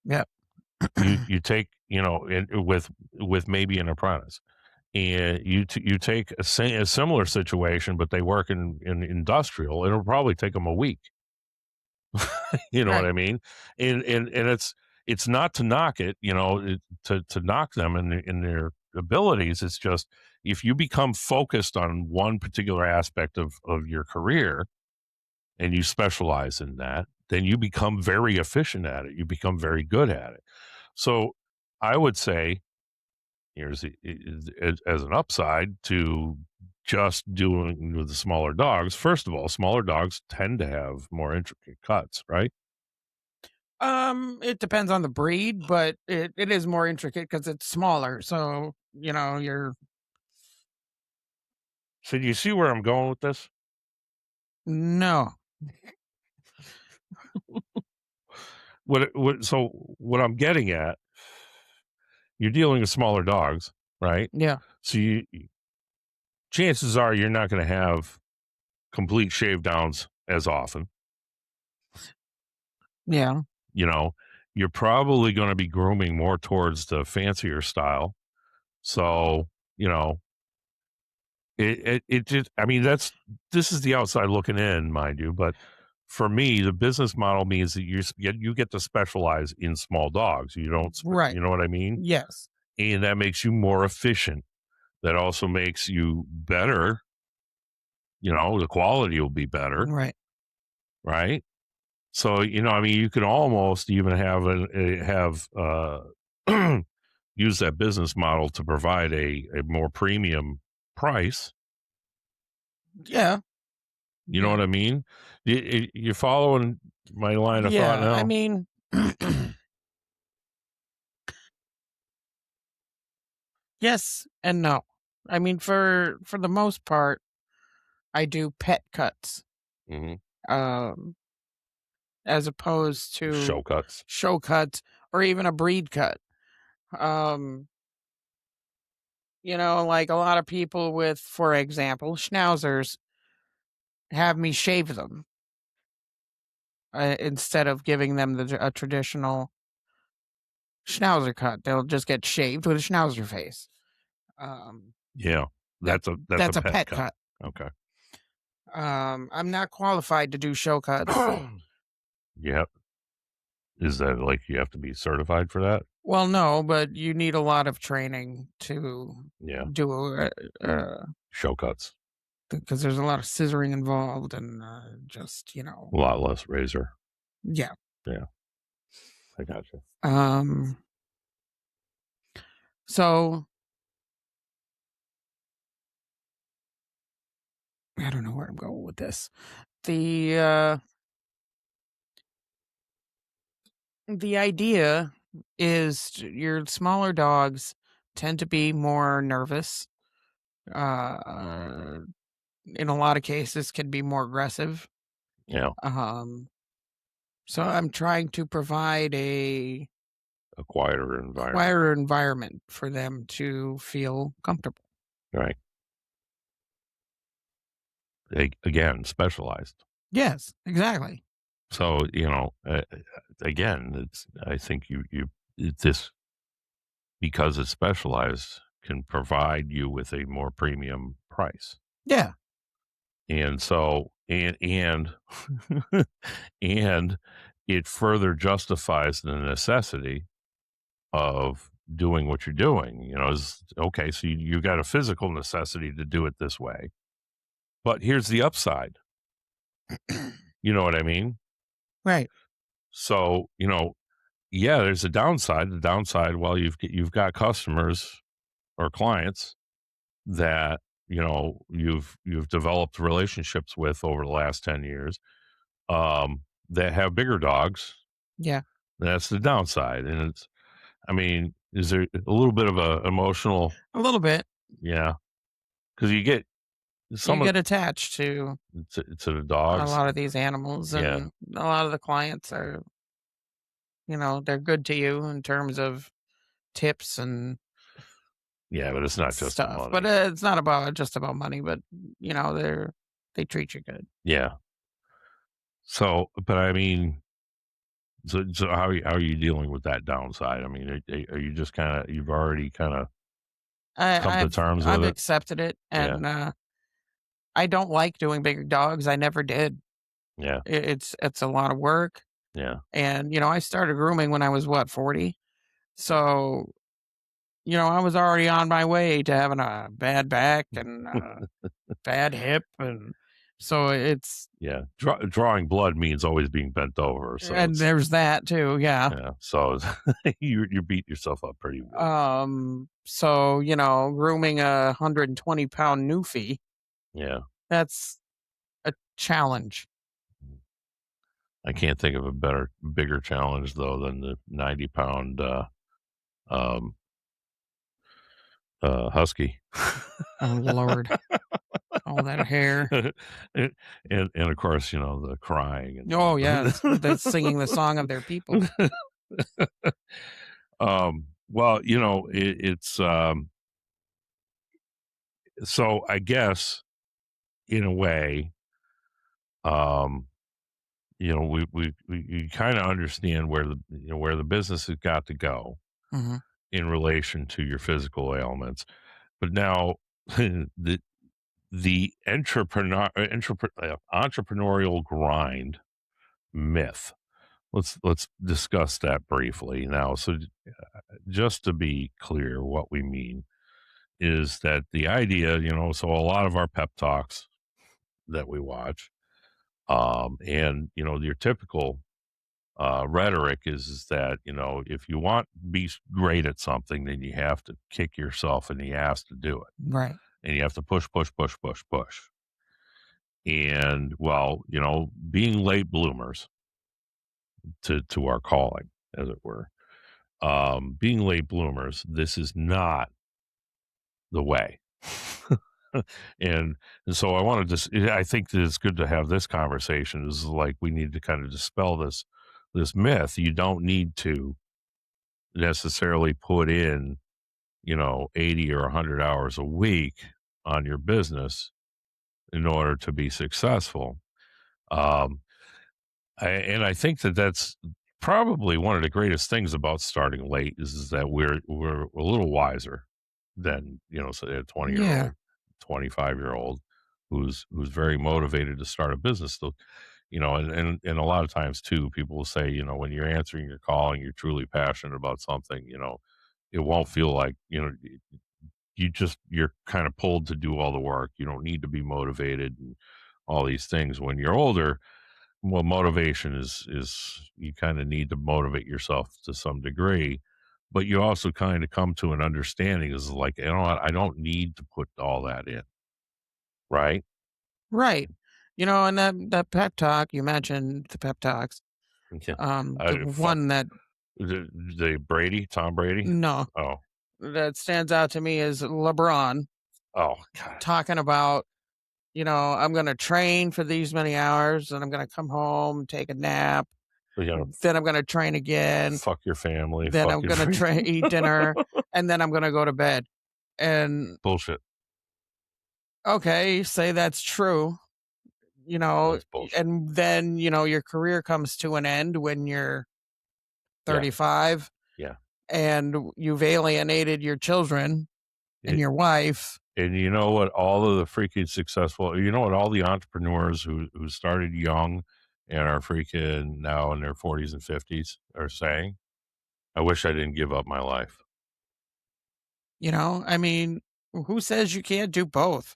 Yep.
You take, with maybe an apprentice, and you take a similar situation, but they work in industrial. It'll probably take them a week. You know what
Right.
I mean? And it's not to knock it, to knock them in their abilities. It's just if you become focused on one particular aspect of your career and you specialize in that, then you become very efficient at it. You become very good at it. So I would say here's as an upside to just doing with the smaller dogs. First of all, smaller dogs tend to have more intricate cuts, right?
It depends on the breed, but it is more intricate because it's smaller. So, you're
So do you see where I'm going with this?
no.
So what I'm getting at you're dealing with smaller dogs, right?
Yeah.
So chances are you're not going to have complete shave downs as often.
Yeah.
You know, you're probably going to be grooming more towards the fancier style. So, you know, it just, I mean, this is the outside looking in, mind you. But for me, the business model means that you get to specialize in small dogs. You don't,
Right.
you know what I mean?
Yes.
And that makes you more efficient. That also makes you better. You know, the quality will be better,
Right.
right? So, you know, I mean, you could almost even use that business model to provide a more premium price.
Yeah.
You know
Yeah.
what I mean? You're following my line of thought
Yeah. I
now?
mean, yes and no. I mean, for the most part, I do pet cuts,
Hmm.
um, as opposed
Show
to
cuts.
show cuts or even a breed cut. Um, like a lot of people with, for example, schnauzers have me shave them instead of giving them a traditional schnauzer cut. They'll just get shaved with a schnauzer face. Um,
Yeah,
that
that's a
that's a
pet
pet
cut.
cut.
Okay.
I'm not qualified to do show cuts.
Yeah. Is that like you have to be certified for that?
Well, no, but you need a lot of training to
Yeah.
do
Show cuts.
because there's a lot of scissoring involved and just
A lot less razor.
yeah.
Yeah. I gotcha.
Um, so I don't know where I'm going with this. The the idea is your smaller dogs tend to be more nervous. Uh, in a lot of cases, can be more aggressive.
Yeah.
Um, so I'm trying to provide a
A quieter environment.
quieter environment for them to feel comfortable.
Right. Again, specialized.
Yes, exactly.
So, you know, again, I think this, because it's specialized, can provide you with a more premium price.
Yeah,
And so, and, and it further justifies the necessity of doing what you're doing. You know, is okay. So you got a physical necessity to do it this way, but here's the upside. You know what I mean?
right.
So, you know, yeah, there's a downside. The downside, well, you've got customers or clients that, you know, you've developed relationships with over the last 10 years, that have bigger dogs.
Yeah,
That's the downside. And it's, I mean, is there a little bit of a emotional,
a little bit.
yeah, because you get
You
some of
get attached
to the
a
dogs.
lot of these animals,
Yeah.
and a lot of the clients are, they're good to you in terms of tips and
Yeah. But it's not just the
stuff. But
money.
it's not about just about money, but they treat you good.
Yeah. So, but I mean, so how are you dealing with that downside? I mean, are you just kind of, you've already kind of come
I,
to
I've
terms
I've
with it?
accepted it,
Yeah.
and I don't like doing bigger dogs. I never did.
Yeah.
It's a lot of work,
Yeah.
and I started grooming when I was 40, so I was already on my way to having a bad back and a bad hip, and so it's
Yeah. Drawing blood means always being bent over. So
and
it's,
there's that too. Yeah.
yeah. So you beat yourself up pretty good.
So grooming a 120-pound newfie,
Yeah.
that's a challenge.
I can't think of a bigger challenge though than the 90-pound, um, husky.
Oh Lord, all that hair.
and, and of course, you know, the crying and
Oh yes,
stuff.
the singing the song of their people.
um, Well, it's so I guess in a way, um, we you kind of understand where where the business has got to go
Mhm.
in relation to your physical ailments. But now the entrepreneurial grind myth. Let's discuss that briefly now. So just to be clear, what we mean is that the idea, so a lot of our pep talks that we watch, and your typical rhetoric is that if you want to be great at something, then you have to kick yourself in the ass to do it,
Right.
and you have to push, push, push, push, push. And well, being late bloomers to our calling, as it were, being late bloomers, this is not the way. and and so I want to just I think that it's good to have this conversation. Is like we need to kind of dispel this myth. You don't need to necessarily put in 80 or 100 hours a week on your business in order to be successful. um and I think that that's probably one of the greatest things about starting late is that we're a little wiser than, say a 20-year
Yeah.
old, 25-year-old who's very motivated to start a business. So, and a lot of times too, people will say, when you're answering your call and you're truly passionate about something, it won't feel like, you're kind of pulled to do all the work. You don't need to be motivated and all these things. When you're older, well, motivation is you kind of need to motivate yourself to some degree, but you also kind of come to an understanding is like, what, I don't need to put all that in, right?
Right. And that pep talk, you mentioned the pep talks.
Yeah.
The
Fuck
one that
the Brady, Tom Brady.
no,
Oh,
that stands out to me is LeBron
oh God.
talking about, I'm gonna train for these many hours, and I'm gonna come home, take a nap,
You know,
then I'm gonna train again,
fuck your family,
then
fuck
I'm
your
gonna eat dinner, and then I'm gonna go to bed. And
bullshit.
okay, say that's true,
That's bullshit.
and then, your career comes to an end when you're
Yeah,
35
yeah.
and you've alienated your children and
It,
your wife.
and you know what? All of the freaking successful, what all the entrepreneurs who started young and are freaking now in their 40s and 50s are saying, I wish I didn't give up my life.
I mean, who says you can't do both?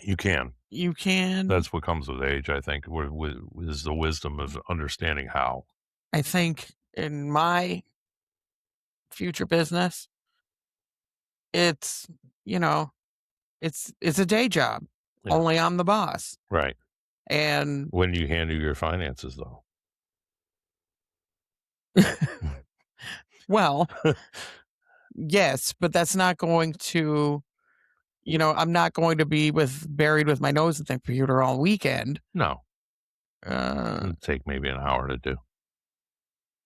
You can.
You can.
That's what comes with age, I think, is the wisdom of understanding how.
I think in my future business, it's, you know, it's a day job.
Yeah,
Only I'm the boss.
right.
And
When you handle your finances, though.
well, yes, but that's not going to, I'm not going to be buried with my nose in the computer all weekend.
No,
Uh,
it'd take maybe an hour to do.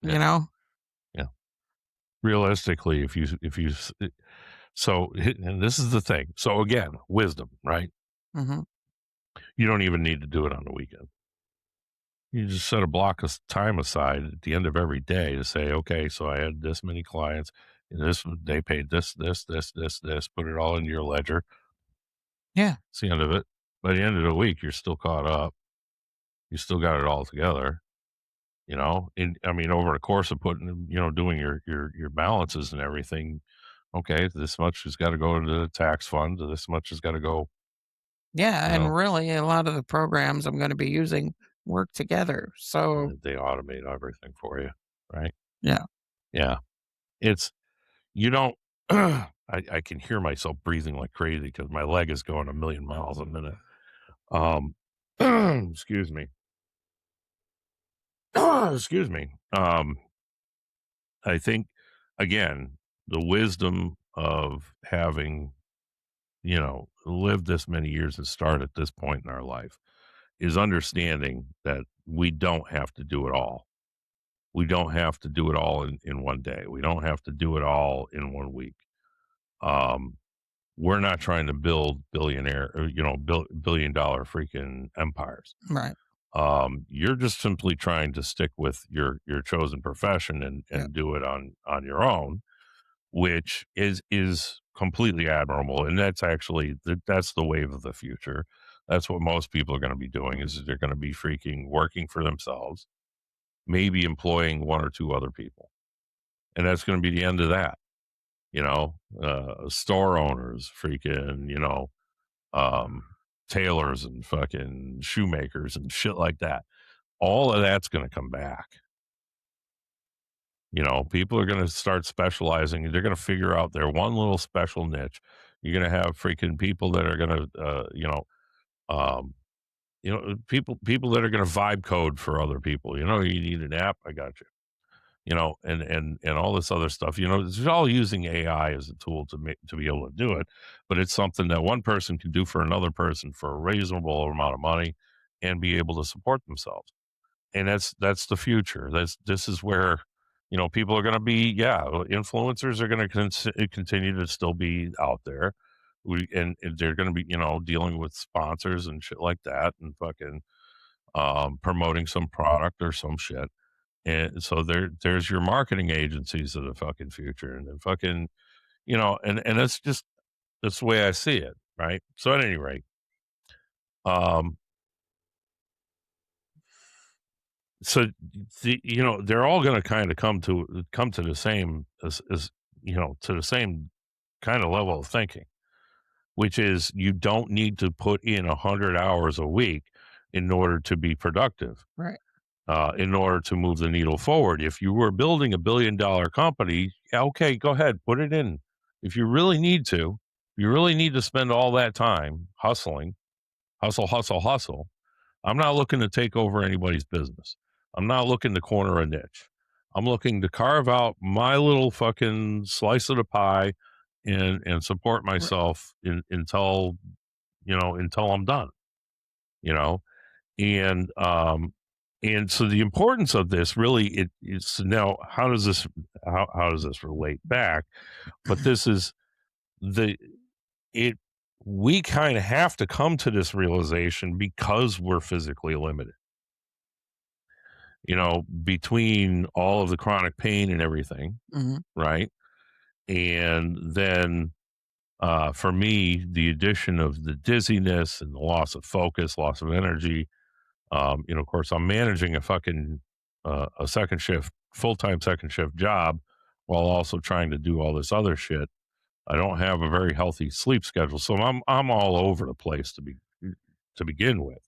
you
Yeah,
know?
yeah. Realistically, so, and this is the thing. So again, wisdom, right?
Mhm.
You don't even need to do it on the weekend. You just set a block of time aside at the end of every day to say, okay, so I had this many clients, and they paid this. Put it all into your ledger.
Yeah.
It's the end of it. By the end of the week, you're still caught up. You still got it all together. And I mean, over the course of putting, doing your balances and everything. Okay, this much has got to go into the tax fund. This much has got to go.
Yeah,
You
and
know,
really a lot of the programs I'm gonna be using work together. So,
they automate everything for you, right?
yeah.
Yeah, it's you don't. I can hear myself breathing like crazy because my leg is going a million miles a minute. Um, excuse me. Excuse me. I think again the wisdom of having lived this many years and start at this point in our life is understanding that we don't have to do it all. We don't have to do it all in one day. We don't have to do it all in 1 week. Um, we're not trying to build billionaire, or, billion-dollar freaking empires.
Right.
You're just simply trying to stick with your chosen profession and
Yeah.
do it on your own, which is completely admirable. And that's actually that's the wave of the future. That's what most people are going to be doing, is they're going to be freaking working for themselves, maybe employing one or two other people. And that's going to be the end of that. Store owners, freaking, um, tailors and fucking shoemakers and shit like that. All of that's going to come back. People are going to start specializing. They're going to figure out their one little special niche. You're going to have freaking people that are going to, um, people that are going to vibe code for other people. You need an app. I got you. And all this other stuff. It's all using AI as a tool to be able to do it, but it's something that one person can do for another person for a reasonable amount of money and be able to support themselves. And that's the future. This is where people are going to be. Yeah, influencers are going to continue to still be out there. And they're going to be dealing with sponsors and shit like that, and fucking promoting some product or some shit. And so there's your marketing agencies of the fucking future, and then fucking and that's the way I see it, right? So at any rate, um, so they're all going to kind of come to the same as to the same kind of level of thinking, which is you don't need to put in 100 hours a week in order to be productive.
Right.
In order to move the needle forward. If you were building $1 billion company, okay, go ahead, put it in. If you really need to, you really need to spend all that time hustling, hustle, hustle, hustle. I'm not looking to take over anybody's business. I'm not looking to corner a niche. I'm looking to carve out my little fucking slice of the pie and support
Right.
myself until I'm done, you know? And so the importance of this really it's now how does this relate back? But this is the it we kind of have to come to this realization because we're physically limited, between all of the chronic pain and everything,
Hmm.
right? And then for me, the addition of the dizziness and the loss of focus, loss of energy. Of course, I'm managing a second shift, full-time second shift job while also trying to do all this other shit. I don't have a very healthy sleep schedule, so I'm all over the place to begin with.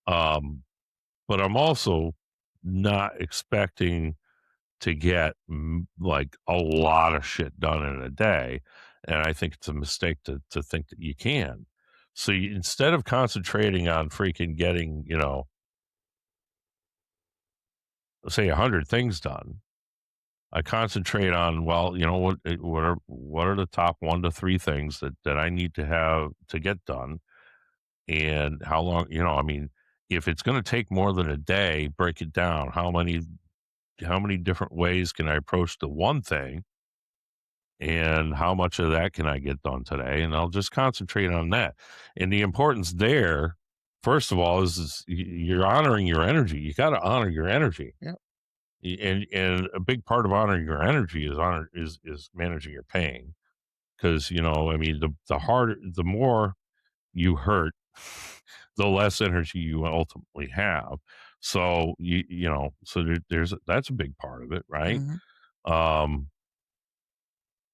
But I'm also not expecting to get like a lot of shit done in a day, and I think it's a mistake to think that you can. So instead of concentrating on freaking getting, say 100 things done, I concentrate on, well, what are the top 1 to 3 things that I need to have to get done, and how long, I mean, if it's going to take more than a day, break it down. How many different ways can I approach the one thing, and how much of that can I get done today? And I'll just concentrate on that. And the importance there, first of all, is you're honoring your energy. You got to honor your energy.
Yep.
And a big part of honoring your energy is managing your pain, because I mean, the more you hurt, the less energy you ultimately have. So that's a big part of it, right?
Hmm.
um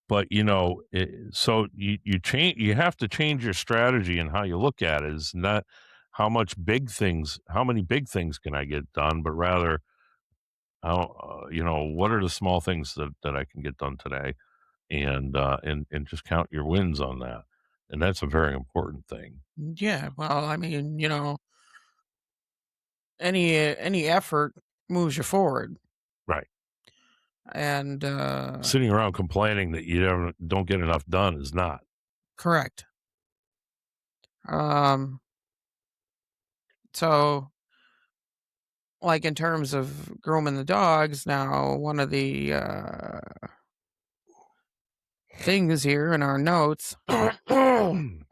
but so you have to change your strategy, and how you look at it is not how many big things can I get done, but rather what are the small things that I can get done today, and just count your wins on that. And that's a very important thing.
Yeah. Well, I mean, any effort moves you forward,
Right.
and
Sitting around complaining that you don't get enough done is not.
correct. Um. So like in terms of grooming the dogs, now one of the things here in our notes, um,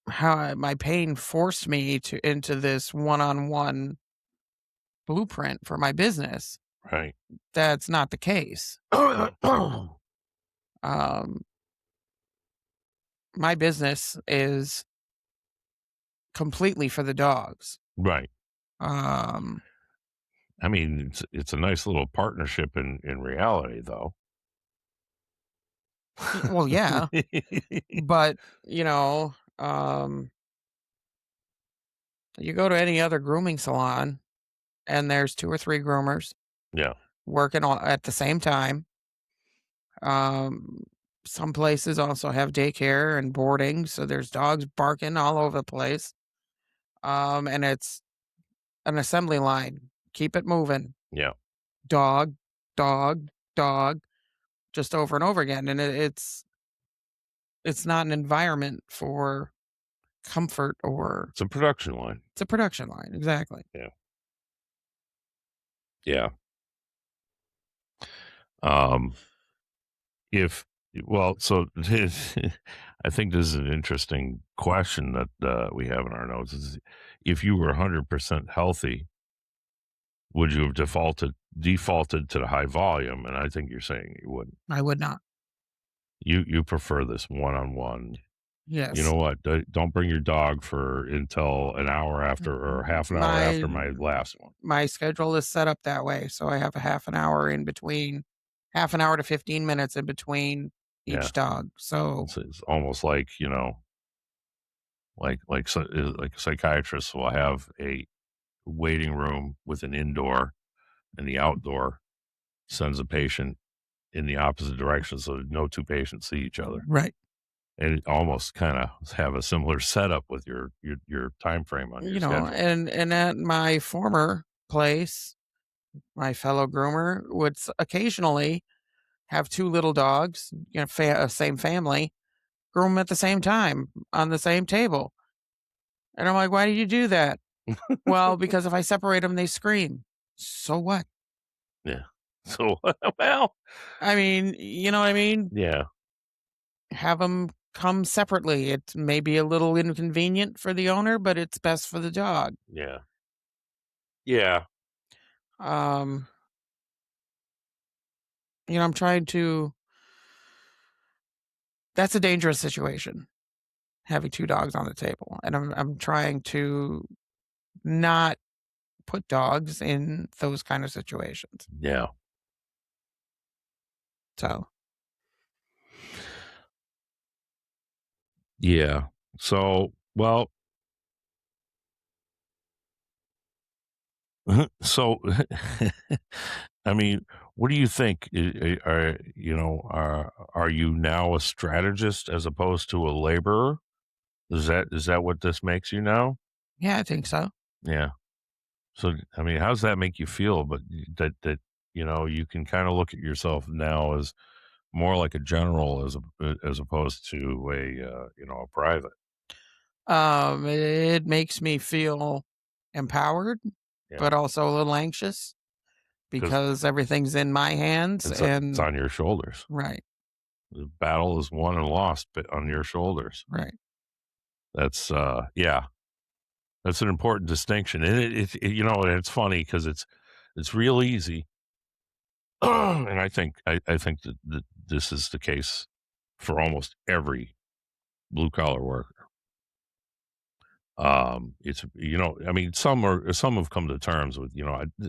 my pain forced me to into this one-on-one blueprint for my business.
Right.
That's not the case. Um, my business is completely for the dogs.
Right.
Um,
I mean, it's a nice little partnership in reality, though.
well, yeah, but you know, you go to any other grooming salon and there's 2 or 3 groomers
Yeah.
working all at the same time. Um, some places also have daycare and boarding, so there's dogs barking all over the place. And it's an assembly line. Keep it moving.
Yeah.
Dog, dog, dog, just over and over again. And it's not an environment for comfort or
It's a production line.
it's a production line. Exactly.
Yeah. Yeah. Um, if well, so I think this is an interesting question that we have in our notes. Is if you were 100% healthy, would you have defaulted to the high volume? And I think you're saying you wouldn't.
I would not.
You prefer this one on one. You
Yes.
know what? Don't bring your dog for until an hour after or half an hour
My
after my last one.
my schedule is set up that way, so I have a half an hour in between, half an hour to 15 minutes in between
Yeah,
each dog. So,
it's almost like like a psychiatrist will have a waiting room with an indoor, and the outdoor sends a patient in the opposite direction, so no two patients see each other.
right.
And it almost kind of have a similar setup with your time frame on your schedule.
And at my former place, my fellow groomer would occasionally have 2 little dogs, same family, groom at the same time on the same table. And I'm like, "Why do you do that?" "Well, because if I separate them, they scream." "So what?"
Yeah. So well,
I mean, you know what I mean?
yeah,
Have them come separately. It may be a little inconvenient for the owner, but it's best for the dog.
yeah, yeah,
Um, I'm trying to that's a dangerous situation, having 2 dogs on the table, and I'm trying to not put dogs in those kind of situations.
yeah,
So,
yeah. So well, so I mean, what do you think? Are you now a strategist as opposed to a laborer? Is that what this makes you now?
yeah, I think so.
Yeah. So I mean, how does that make you feel? But that you can kind of look at yourself now as more like a general as opposed to a private.
It makes me feel empowered,
Yeah,
but also a little anxious
because
because everything's in my hands
it's
and
on your shoulders.
right,
The battle is won and lost, but on your shoulders.
right.
Yeah, that's an important distinction, and and it's funny because it's real easy, and I think that this is the case for almost every blue collar worker. It's I mean, some have come to terms with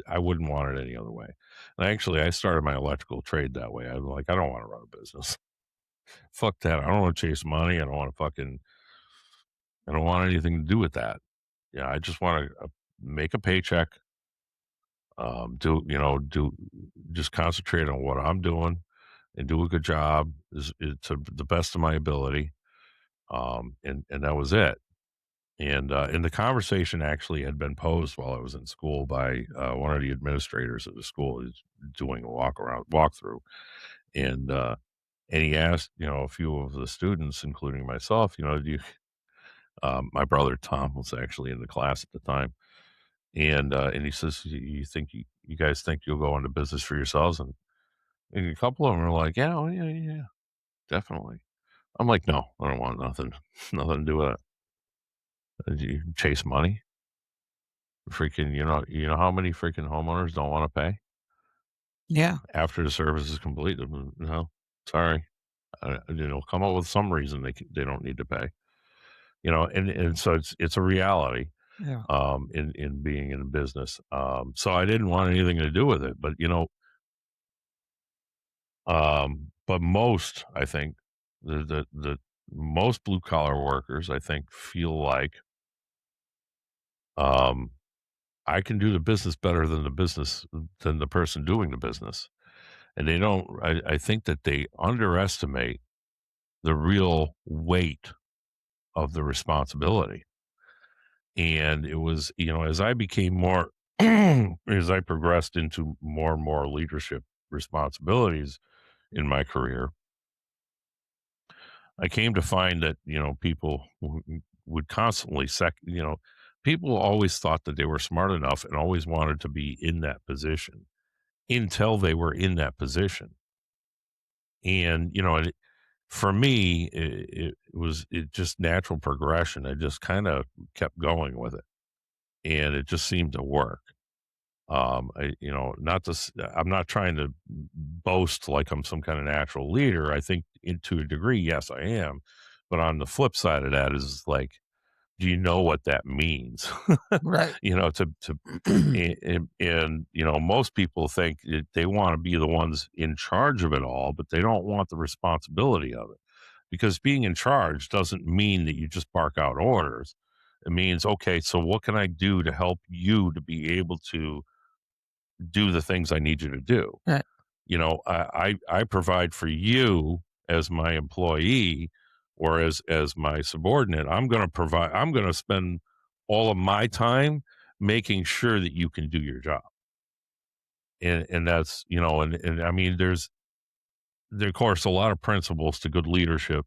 I wouldn't want it any other way. And actually, I started my electrical trade that way. I'm like, I don't want to run a business. Fuck that. I don't want to chase money. I don't want anything to do with that. Yeah, I just want to make a paycheck. Do just concentrate on what I'm doing and do a good job to the best of my ability. And that was it. And the conversation actually had been posed while I was in school by one of the administrators at the school who's doing a walkthrough, and he asked a few of the students, including myself, My brother Tom was actually in the class at the time, and he says, "You think you guys think you'll go into business for yourselves?" And a couple of them are like, "Yeah, oh, yeah, definitely." I'm like, "No, I don't want nothing, nothing to do with it. Do you chase money? Freaking, you know how many freaking homeowners don't want to pay
Yeah.
after the service is complete? No, sorry, come up with some reason they don't need to pay." And so it's a reality
Yeah.
in being in business. So I didn't want anything to do with it, but most, I think, the most blue collar workers, I think, feel like, um, I can do the business better than the person doing the business, and they don't. I think that they underestimate the real weight of the responsibility. And it was, as I became more, as I progressed into more and more leadership responsibilities in my career, I came to find that, people would constantly people always thought that they were smart enough and always wanted to be in that position until they were in that position. And, for me, it just natural progression. I just kind of kept going with it, and it just seemed to work. Not to, I'm not trying to boast like I'm some kind of natural leader. I think to a degree, yes, I am. But on the flip side of that is like, do you know what that means?
Right.
To and most people think they want to be the ones in charge of it all, but they don't want the responsibility of it, because being in charge doesn't mean that you just bark out orders. It means, okay, so what can I do to help you to be able to do the things I need you to do?
Right.
I provide for you as my employee, or as my subordinate. I'm going to spend all of my time making sure that you can do your job. And that's, and I mean, there, of course, a lot of principles to good leadership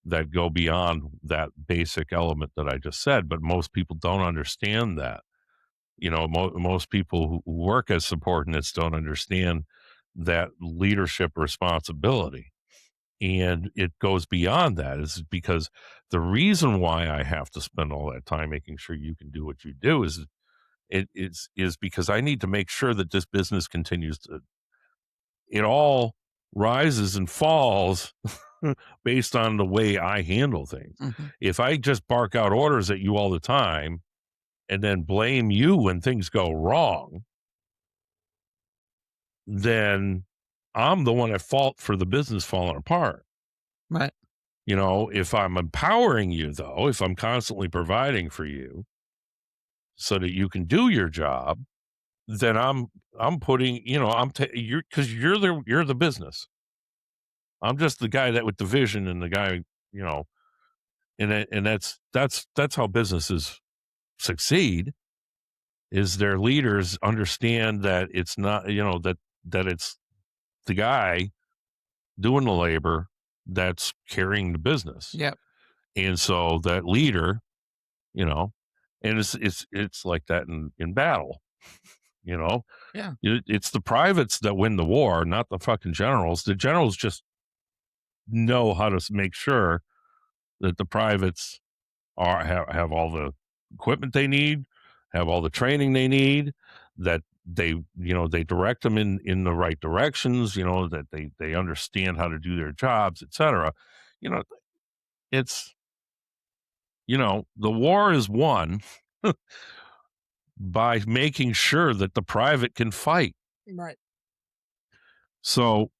that go beyond that basic element that I just said, but most people don't understand that. Most people who work as subordinates don't understand that leadership responsibility. And it goes beyond that, is because the reason why I have to spend all that time making sure you can do what you do is because I need to make sure that this business continues to, it all rises and falls based on the way I handle things.
Hmm.
If I just bark out orders at you all the time and then blame you when things go wrong, then I'm the one at fault for the business falling apart.
Right.
If I'm empowering you, though, if I'm constantly providing for you so that you can do your job, then I'm putting, you're, because you're the business. I'm just the guy that with the vision, and the guy, you know, and that's how businesses succeed, is their leaders understand that it's not, that it's the guy doing the labor that's carrying the business.
Yep.
And so that leader, you know, and it's like that in battle, you know.
Yeah.
It's the privates that win the war, not the fucking generals. The generals just know how to make sure that the privates have all the equipment they need, have all the training they need, that they direct them in the right directions, that they understand how to do their jobs, etc. You know, it's the war is won by making sure that the private can fight.
Right.
So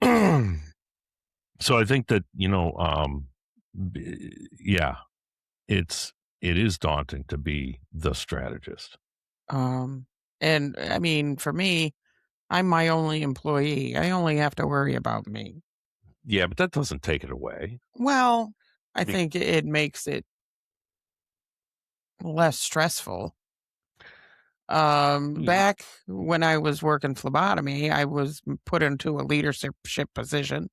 so I think that, yeah, it is daunting to be the strategist.
Um, and I mean, for me, I'm my only employee. I only have to worry about me.
Yeah, but that doesn't take it away.
Well, I
Be-
think it makes it less stressful.
y-
Back when I was working phlebotomy, I was put into a leadership position,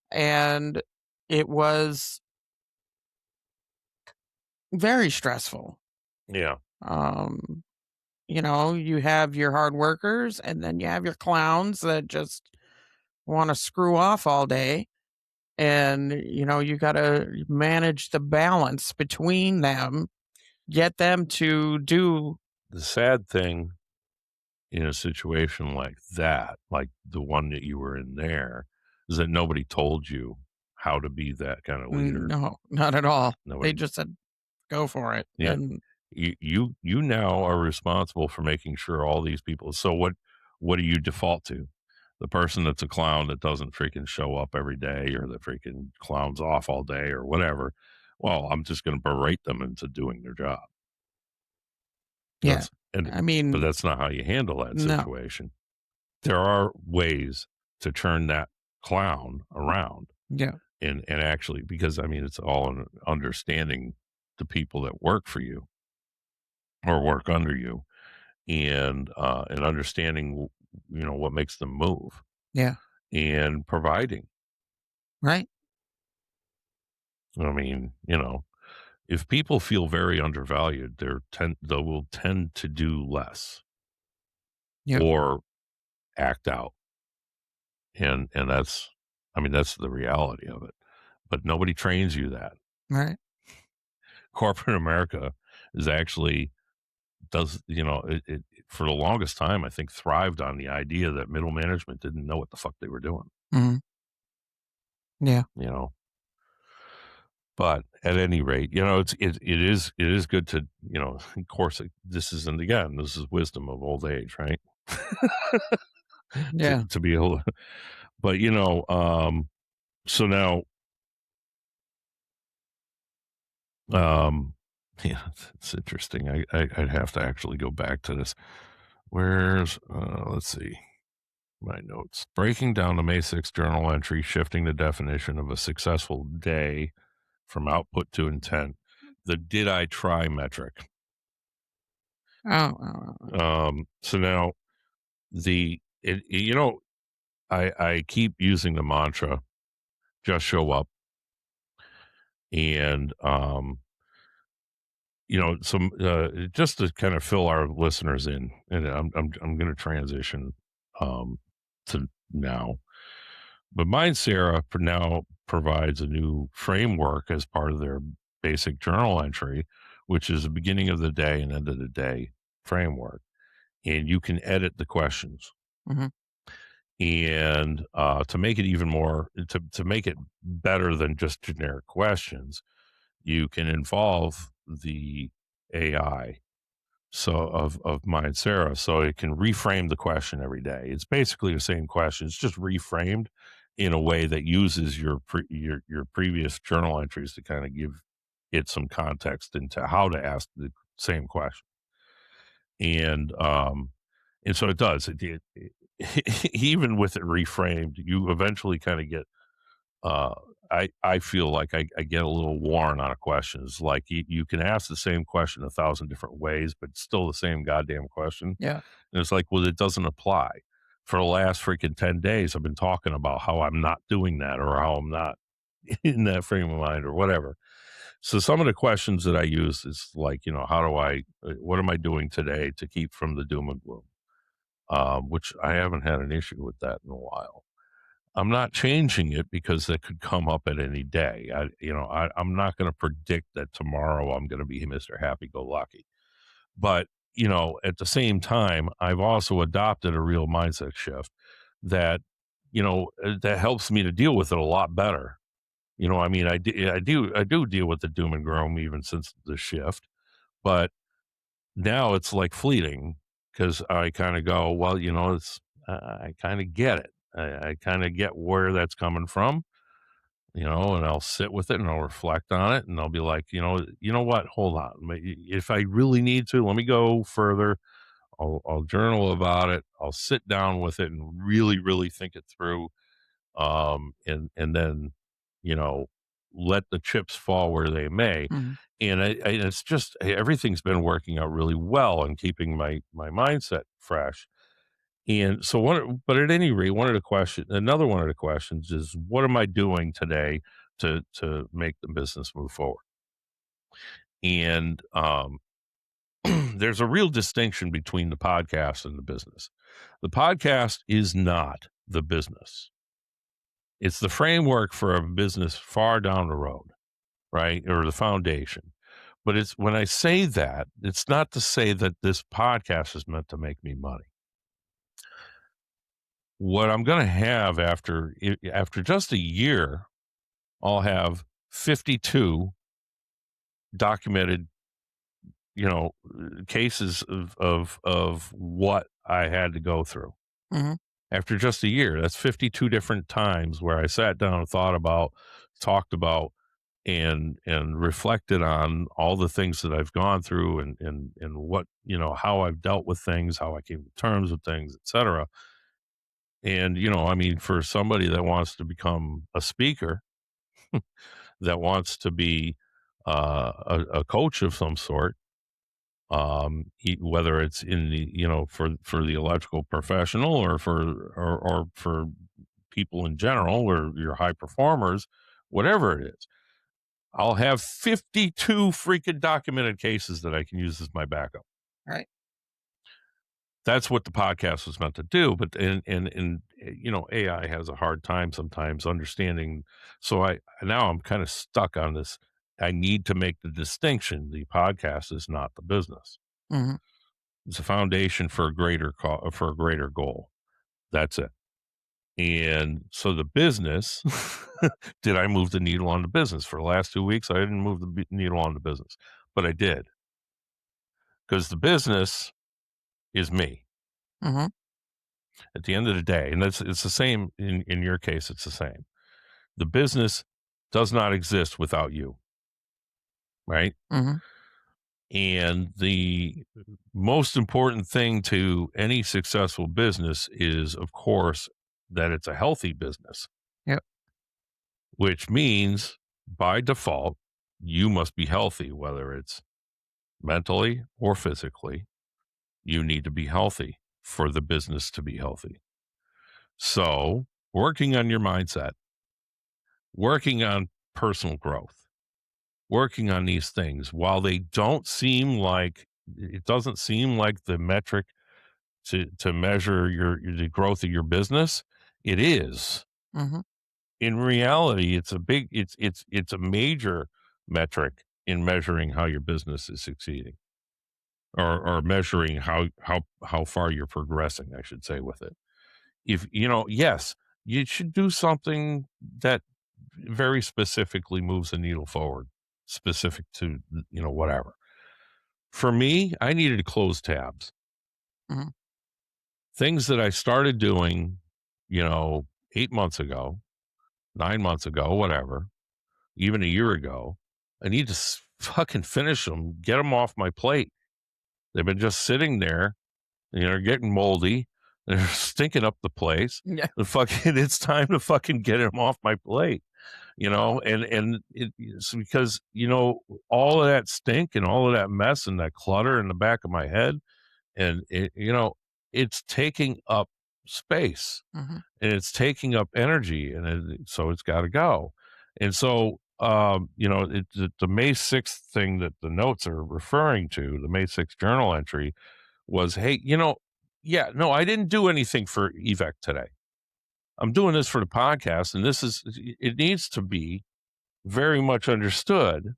and it was very stressful.
Yeah.
Um, you have your hard workers and then you have your clowns that just want to screw off all day. And, you got to manage the balance between them, get them to do.
The sad thing in a situation like that, like the one that you were in there, is that nobody told you how to be that kind of leader.
No, not at all. They
Nobody.
just said, go for it.
Yeah.
And
You now are responsible for making sure all these people. So what do you default to? The person that's a clown that doesn't freaking show up every day, or the freaking clowns off all day, or whatever. Well, I'm just going to berate them into doing their job.
yeah, I
But
mean,
that's not how you handle that
no.
situation. There are ways to turn that clown around,
Yeah.
and actually, because I mean, it's all in understanding the people that work for you or work under you, and understanding what makes them move,
Yeah.
and providing.
Right.
I mean, if people feel very undervalued, they will tend to do less
Yeah.
or act out, and that's, I mean, that's the reality of it. But nobody trains you that.
Right.
Corporate America is actually does it for the longest time, I think, thrived on the idea that middle management didn't know what the fuck they were doing.
Mhm. Yeah.
You know, but at any rate, it is good to, of course, this is wisdom of old age, right? to
Yeah.
to be able, but so now, um, yeah, it's interesting. I'd have to actually go back to this. Where's let's see. My notes. Breaking down the May 6th journal entry, shifting the definition of a successful day from output to intent. The did I try metric.
Oh, oh, oh,
So now I keep using the mantra, just show up. And, some, just to kind of fill our listeners in, and I'm going to transition, to now. But mine, Sarah, for now provides a new framework as part of their basic journal entry, which is the beginning of the day and end of the day framework. And you can edit the questions.
mhm.
And to make it even more, to make it better than just generic questions, you can involve the AI of mine, Sarah, so it can reframe the question every day. It's basically the same question. It's just reframed in a way that uses your previous journal entries to kind of give it some context into how to ask the same question. And so it does. Even with it reframed, you eventually kind of get, uh, I feel like I get a little worn on a question. It's like you can ask the same question 1,000 different ways, but it's still the same goddamn question.
Yeah.
And it's like, well, it doesn't apply. For the last freaking 10 days, I've been talking about how I'm not doing that, or how I'm not in that frame of mind, or whatever. So some of the questions that I use is like, what am I doing today to keep from the doom and gloom? Which I haven't had an issue with that in a while. I'm not changing it because that could come up at any day. I'm not going to predict that tomorrow I'm going to be Mr. Happy Go Lucky. But, at the same time, I've also adopted a real mindset shift that, that helps me to deal with it a lot better. I mean, I do deal with the doom and gloom even since the shift, but now it's like fleeting, because I kind of go, well, I kind of get it. I kind of get where that's coming from, and I'll sit with it and I'll reflect on it, and I'll be like, you know what? Hold on. If I really need to, let me go further. I'll journal about it. I'll sit down with it and really, really think it through. And then, you know, let the chips fall where they may.
Mhm.
And it's just, everything's been working out really well and keeping my mindset fresh. And so but at any rate, another one of the questions is, what am I doing today to make the business move forward? And there's a real distinction between the podcast and the business. The podcast is not the business. It's the framework for a business far down the road, right? Or the foundation. But it's when I say that, it's not to say that this podcast is meant to make me money. What I'm going to have after just a year, I'll have 52 documented, cases of what I had to go through.
Mhm.
After just a year, that's 52 different times where I sat down and thought about, talked about, and reflected on all the things that I've gone through and what, how I've dealt with things, how I came to terms with things, etc. And, I mean, for somebody that wants to become a speaker, that wants to be a coach of some sort, whether it's in the, for the electrical professional or for people in general or your high performers, whatever it is, I'll have 52 freaking documented cases that I can use as my backup.
Right.
That's what the podcast was meant to do. But AI has a hard time sometimes understanding. So now I'm kind of stuck on this. I need to make the distinction. The podcast is not the business.
Mhm.
It's a foundation for a greater for a greater goal. That's it. And so the business, did I move the needle on the business? For the last 2 weeks, I didn't move the needle on the business, but I did, because the business is me
Mhm.
at the end of the day. And it's the same in your case. It's the same. The business does not exist without you, right?
Mhm.
And the most important thing to any successful business is, of course, that it's a healthy business,
Yep.
which means by default, you must be healthy, whether it's mentally or physically. You need to be healthy for the business to be healthy. So, working on your mindset, working on personal growth, working on these things, while they don't seem like, it doesn't seem like the metric to measure the growth of your business, it is.
Mhm.
In reality, it's a major metric in measuring how your business is succeeding, or measuring how far you're progressing, I should say, with it. If yes, you should do something that very specifically moves the needle forward, specific to, whatever. For me, I needed to close tabs.
Mhm.
Things that I started doing, 8 months ago, 9 months ago, whatever, even a year ago, I need to fucking finish them, get them off my plate. They've been just sitting there, getting moldy. They're stinking up the place.
Yeah.
And fucking, it's time to fucking get them off my plate, and it's because, all of that stink and all of that mess and that clutter in the back of my head, and it's taking up space,
Mhm.
and it's taking up energy, and so it's got to go. And so, the May 6th thing that the notes are referring to, the May 6th journal entry, was, hey, yeah, no, I didn't do anything for EVEC today. I'm doing this for the podcast, and it needs to be very much understood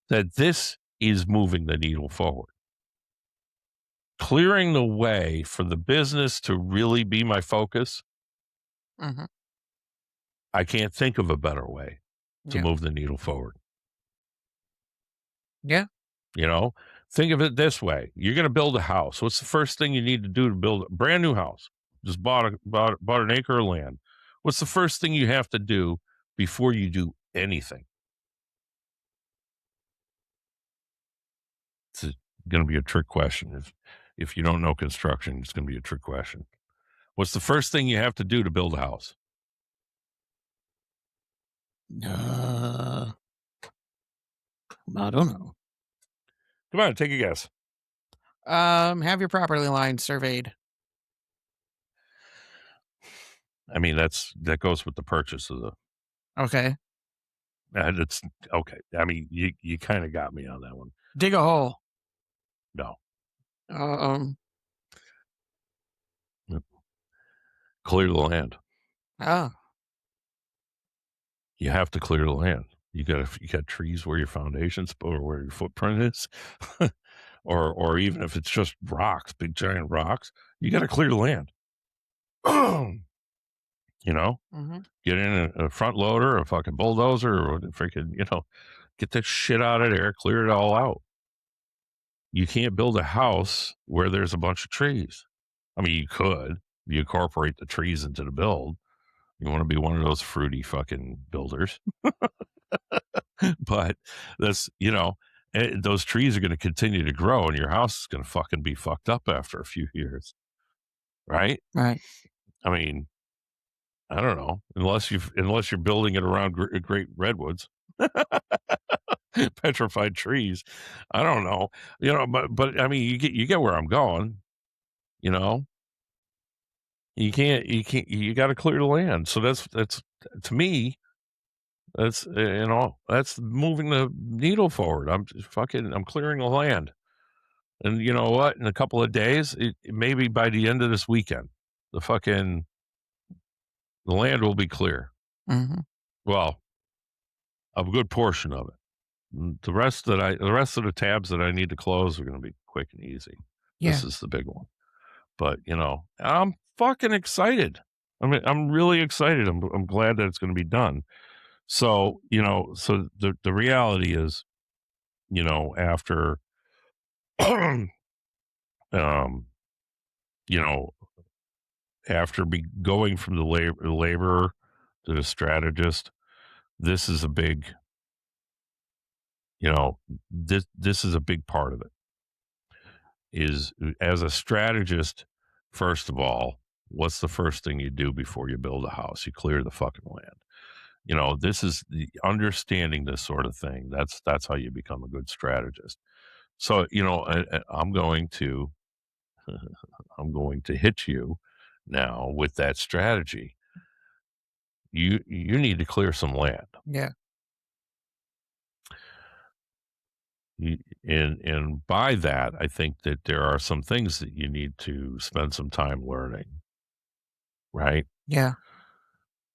that this is moving the needle forward. Clearing the way for the business to really be my focus,
Mhm.
I can't think of a better way to
Yeah.
move the needle forward.
Yeah.
You know, think of it this way. You're going to build a house. What's the first thing you need to do to build a brand new house? Just bought an acre of land. What's the first thing you have to do before you do anything? It's going to be a trick question. If you don't know construction, it's going to be a trick question. What's the first thing you have to do to build a house?
Uh, I don't know.
Come on, take a guess.
Have your property line surveyed.
I mean, that goes with the purchase of the.
Okay.
And it's okay. I mean, you kind of got me on that one.
Dig a hole.
No,
Um.
clear the land.
Ah.
You have to clear the land. You got trees where your foundations or where your footprint is, or even if it's just rocks, big giant rocks, you got to clear the land. You know,
Mm-hmm.
get in a front loader, a fucking bulldozer, or freaking, get that shit out of there, clear it all out. You can't build a house where there's a bunch of trees. I mean, you could. You incorporate the trees into the build. You want to be one of those fruity fucking builders. But that's, those trees are going to continue to grow and your house is going to fucking be fucked up after a few years. Right?
Right.
I mean, I don't know, unless you're building it around great redwoods, petrified trees. I don't know, but I mean, you get where I'm going. You know, you got to clear the land. So that's to me, that's moving the needle forward. I'm clearing the land, and you know what? In a couple of days, maybe by the end of this weekend, the land will be clear.
Mm-hmm.
Well, a good portion of it. The rest of the tabs that I need to close are going to be quick and easy.
Yeah.
This is the big one. But, I'm fucking excited. I mean, I'm really excited. I'm glad that it's going to be done. So, so the reality is, after, um, you know, after going from the laborer to the strategist, this is a big, this is a big part of it. Is as a strategist, first of all, what's the first thing you do before you build a house? You clear the fucking land. This is the understanding this sort of thing. That's how you become a good strategist. So, I'm going to I'm going to hit you now with that strategy. You need to clear some land.
Yeah.
And by that, I think that there are some things that you need to spend some time learning, right?
Yeah.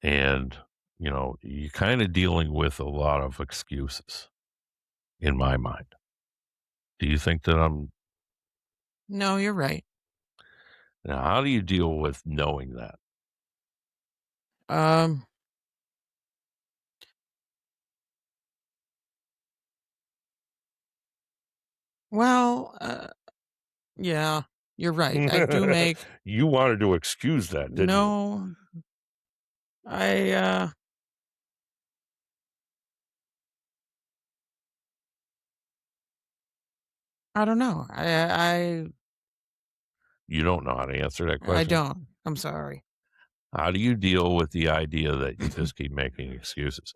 And, you're kind of dealing with a lot of excuses in my mind. Do you think that
No, you're right.
now, how do you deal with knowing that?
Um. Well. Yeah. You're right. I do make
You wanted to excuse that, didn't you?
no. I. I don't know.
You don't know how to answer that
I
question.
don't. I'm sorry.
How do you deal with the idea that you just keep making excuses?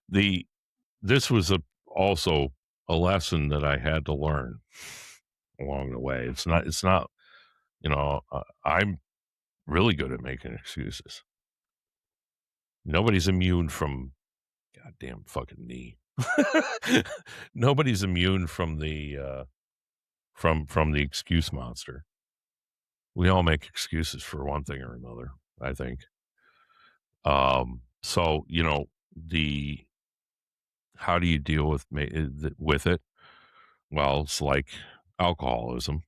This was also a lesson that I had to learn along the way. It's not, I'm really good at making excuses. Nobody's immune from goddamn fucking knee. Nobody's immune from the from the excuse monster. We all make excuses for one thing or another, I think. So, the how do you deal with it? Well, it's like alcoholism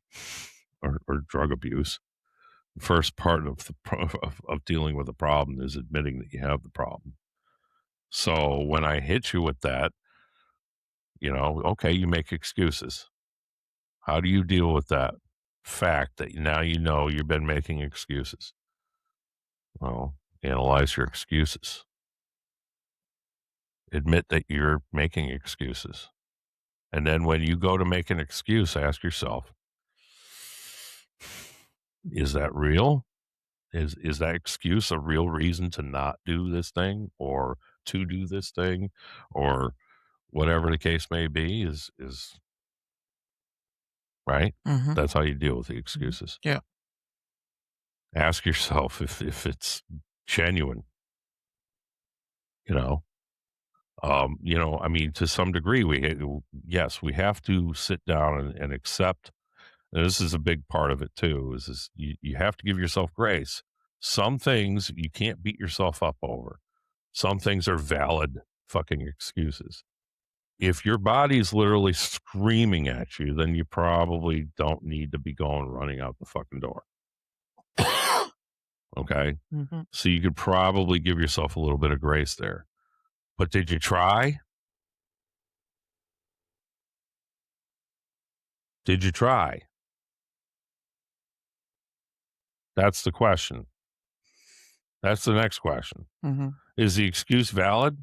or drug abuse. The first part of of dealing with a problem is admitting that you have the problem. So when I hit you with that, okay, you make excuses. How do you deal with that fact that now you've been making excuses? Well, analyze your excuses. Admit that you're making excuses. And then when you go to make an excuse, ask yourself, is that real? Is that excuse a real reason to not do this thing or to do this thing or whatever the case may be is right?
Mm-hmm.
That's how you deal with the
Mm-hmm.
excuses.
Yeah.
Ask yourself if it's genuine, you know. You know, I mean, to some degree, yes, we have to sit down and accept. And this is a big part of it too. Is you have to give yourself grace. Some things you can't beat yourself up over. Some things are valid fucking excuses. If your body's literally screaming at you, then you probably don't need to be going running out the fucking door. Okay.
Mm-hmm.
So you could probably give yourself a little bit of grace there. But did you try? Did you try? That's the question. That's the next question.
Mm-hmm.
Is the excuse valid?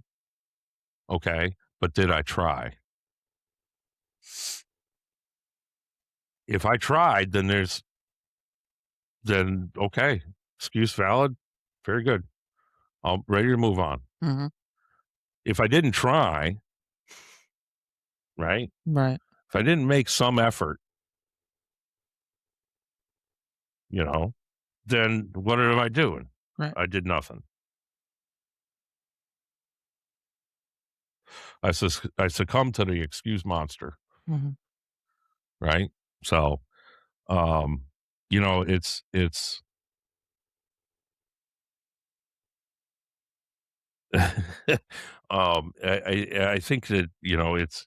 Okay. But did I try? If I tried, then okay. Excuse valid. Very good. I'm ready to move on.
Mm-hmm.
If I didn't try, right?
Right.
If I didn't make some effort, you know, then what am I doing?
Right.
I did nothing. I succumbed to the excuse monster,
Mm-hmm.
right? So, um, you know, it's I think that, you know, it's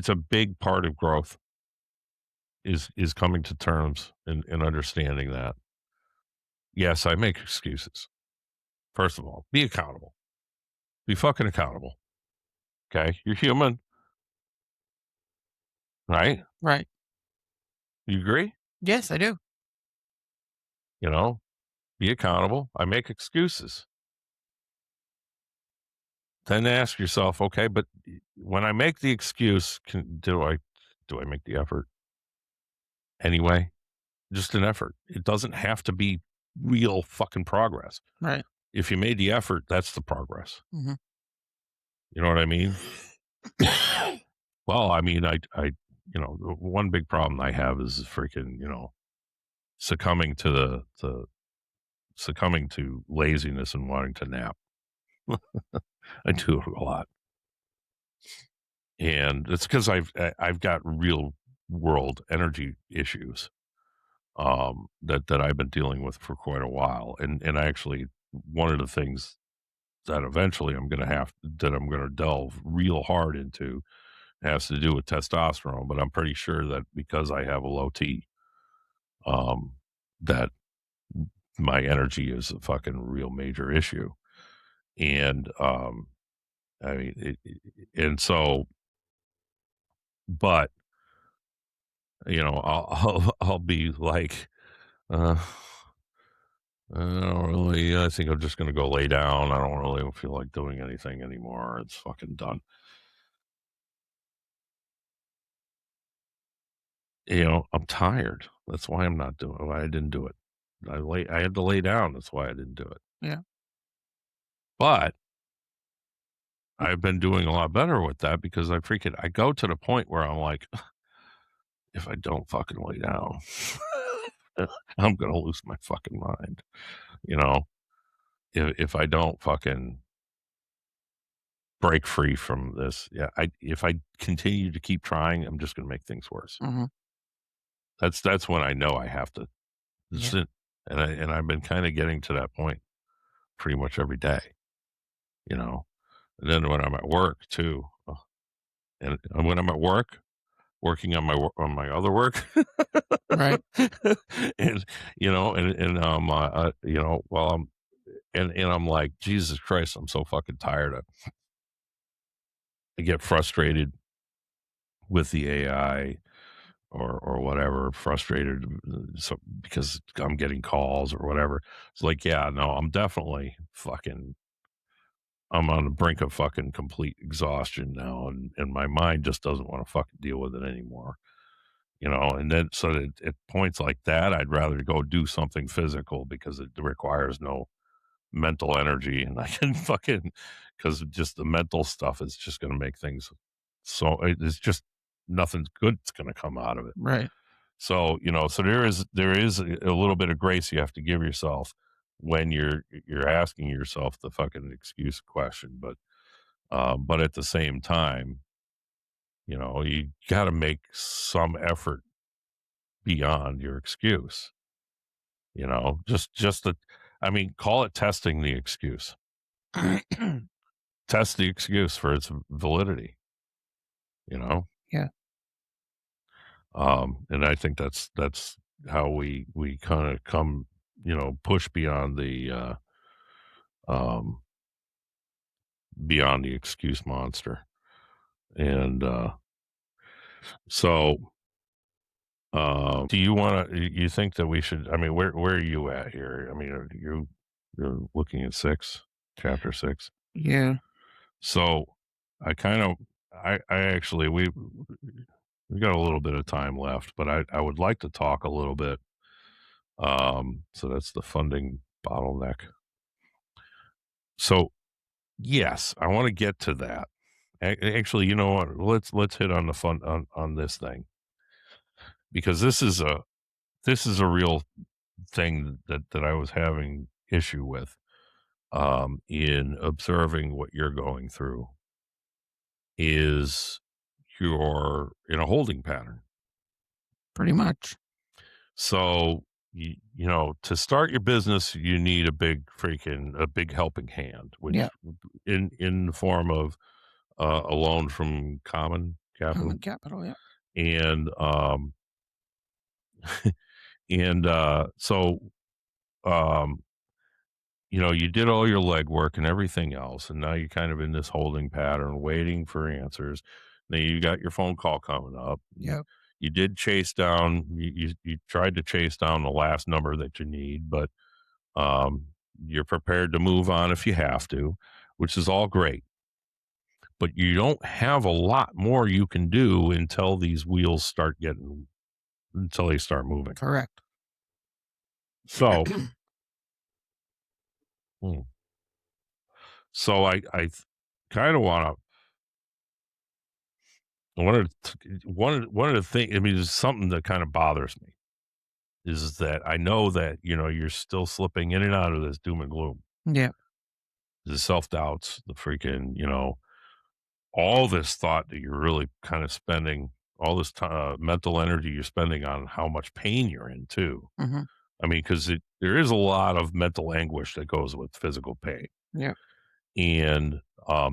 a big part of growth is coming to terms and understanding that. Yes, I make excuses. First of all, be accountable. Be fucking accountable. Okay? You're human, right?
Right.
You agree?
Yes, I do.
You know, be accountable. I make excuses. Then ask yourself, okay, but when I make the excuse, do I make the effort anyway? Just an effort. It doesn't have to be real fucking progress.
Right.
If you made the effort, that's the progress.
Mm-hmm.
You know what I mean? Well, I mean, you know, the one big problem I have is freaking, you know, succumbing to succumbing to laziness and wanting to nap. I do it a lot, and it's because I've got real world energy issues that I've been dealing with for quite a while, and actually one of the things that eventually I'm gonna delve real hard into has to do with testosterone, but I'm pretty sure that because I have a low T, um, that my energy is a fucking real major issue. And I mean, and so, but you know, I'll be like, uh, I don't really. I think I'm just gonna go lay down. I don't really feel like doing anything anymore. It's fucking done. You know, I'm tired. That's why I'm not doing. Why I didn't do it. I had to lay down. That's why I didn't do it.
Yeah.
But I've been doing a lot better with that because I go to the point where I'm like, if I don't fucking lay down, I'm gonna lose my fucking mind. You know, if I don't fucking break free from this, yeah, if I continue to keep trying, I'm just gonna make things worse.
Mm-hmm.
That's when I know I have to
Yeah.
sit, and I've been kind of getting to that point pretty much every day. You know, and then when I'm at work too, and when I'm at work, working on on my other work,
Right.
and you know, you know, while I'm and I'm like, Jesus Christ, I'm so fucking tired. I get frustrated with the AI or whatever, frustrated because I'm getting calls or whatever. It's like, yeah, no, I'm definitely fucking. I'm on the brink of fucking complete exhaustion now, and my mind just doesn't want to fucking deal with it anymore. You know, and then so at points like that, I'd rather go do something physical because it requires no mental energy, and I can fucking because just the mental stuff is just going to make things so it's just nothing good's going to come out of it.
Right.
So you know, so there is a little bit of grace you have to give yourself when you're asking yourself the fucking excuse question. But at the same time, you got to make some effort beyond your excuse. Just I mean, call it testing the excuse. Test the excuse for its validity. You know,
Yeah.
and I think that's how we kind of come, push um, beyond the excuse monster. And so, do you want to? You think that we should? I mean, where are you at here? I mean, you're looking at chapter 6.
Yeah.
So, I kind of, I actually we got a little bit of time left, but I would like to talk a little bit. So that's the funding bottleneck. So yes, I want to get to that. Actually, you know what? Let's hit on the fun on this thing, because this is a real thing that I was having issue with, in observing what you're going through, is you're in a holding pattern.
Pretty much.
So to start your business, you need a big helping hand,
Yeah.
which in the form of a loan from Common Capital.
Common capital. Yeah.
And so um you did all your legwork and everything else, and now you're kind of in this holding pattern, waiting for answers. Then you got your phone call coming up.
Yeah.
You did chase down. You tried to chase down the last number that you need, but um, you're prepared to move on if you have to, which is all great. But you don't have a lot more you can do until these wheels until they start moving.
Correct.
So, hmm. So I kind of one of the things. I mean, it's something that kind of bothers me is that I know that you're still slipping in and out of this doom and gloom,
Yeah.
the self doubts, the freaking all this thought that you're really kind of spending all this mental energy you're spending on how much pain you're in too.
Hmm.
I mean, because there is a lot of mental anguish that goes with physical pain.
Yeah.
And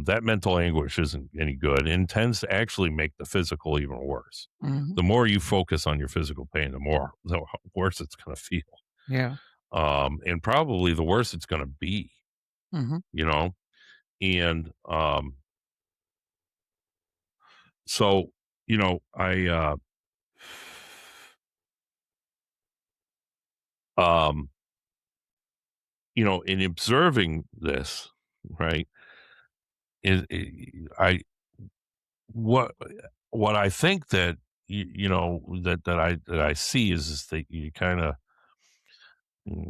that mental anguish isn't any good and tends to actually make the physical even worse.
Hmm.
The more you focus on your physical pain, the worse it's going to feel.
Yeah.
And probably the worse it's going to be,
Hmm.
you know? And so, I, um, in observing this, right, I, what I think that that I see is that you kind of,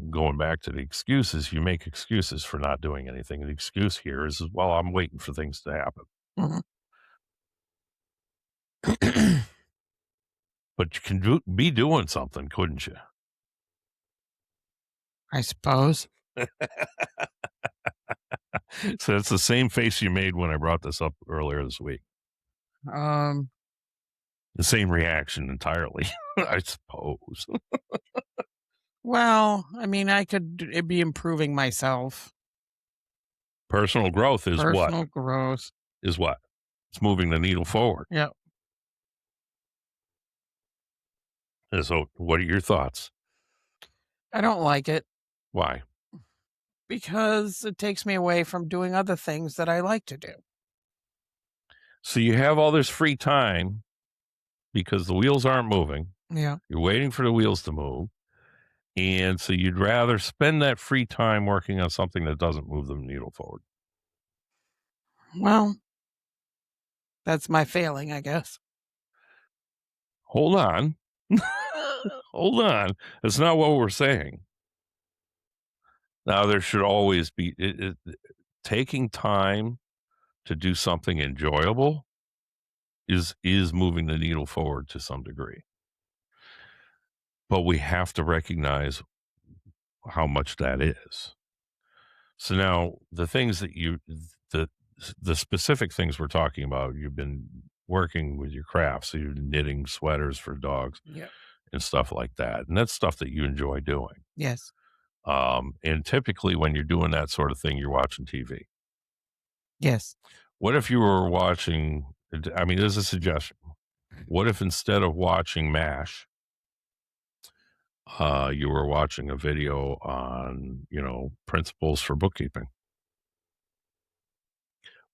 going back to the excuses, you make excuses for not doing anything. The excuse here is, well, I'm waiting for things to happen,
Hmm.
but you can be doing something, couldn't you?
I suppose.
So it's the same face you made when I brought this up earlier this week.
Um.
The same reaction entirely, I suppose.
Well, I mean, I could be improving myself.
Personal growth is what?
Personal growth.
Is what? It's moving the needle forward.
Yeah.
And so, what are your thoughts?
I don't like it
Why?
because it takes me away from doing other things that I like to do.
So you have all this free time because the wheels aren't moving.
Yeah.
You're waiting for the wheels to move. And so you'd rather spend that free time working on something that doesn't move the needle forward.
Well, that's my failing, I guess.
Hold on. Hold on. That's not what we're saying. Now, there should always be taking time to do something enjoyable is moving the needle forward to some degree. But we have to recognize how much that is. So now the things that the the specific things we're talking about, you've been working with your craft, so you're knitting sweaters for dogs
Yep.
and stuff like that, and that's stuff that you enjoy doing.
Yes.
And typically when you're doing that sort of thing, you're watching TV.
Yes.
What if you were watching, I mean, there's a suggestion. What if instead of watching MASH, you were watching a video on, principles for bookkeeping?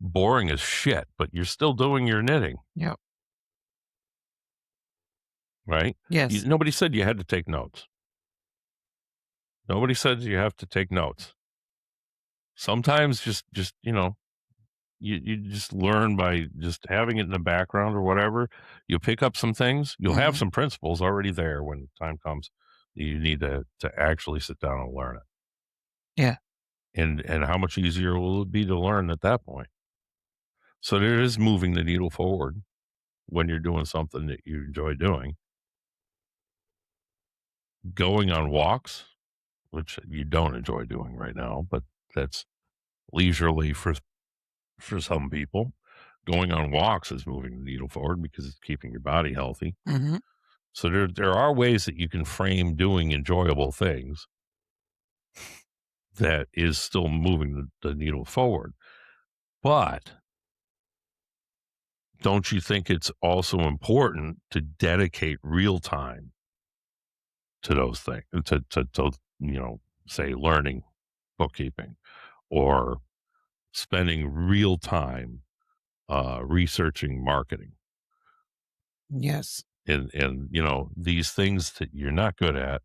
Boring as shit, but you're still doing your knitting,
Yep.
right?
Yes.
Nobody said you had to take notes. Nobody said you have to take notes. Sometimes just, you just learn by just having it in the background or whatever. You'll pick up some things. You'll have
Mhm.
some principles already there when the time comes. You need to actually sit down and learn it.
Yeah.
And how much easier will it be to learn at that point? So there is moving the needle forward when you're doing something that you enjoy doing. Going on walks, which you don't enjoy doing right now, but that's leisurely for some people. Going on walks is moving the needle forward because it's keeping your body healthy.
Mhm.
So there are ways that you can frame doing enjoyable things that is still moving the needle forward. But don't you think it's also important to dedicate real time to those things, to say learning bookkeeping or spending real time researching marketing
Yes.
and these things that you're not good at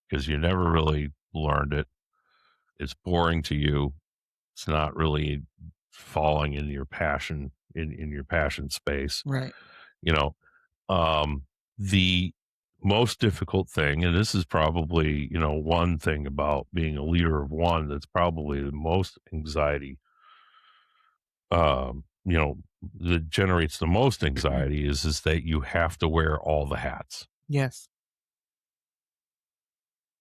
because you never really learned it. It's boring to you. It's not really falling in your passion in your passion space.
Right.
You know, um, the most difficult thing, and this is probably one thing about being a leader of one that's probably the most anxiety, you know, that generates the most anxiety is that you have to wear all the hats.
Yes.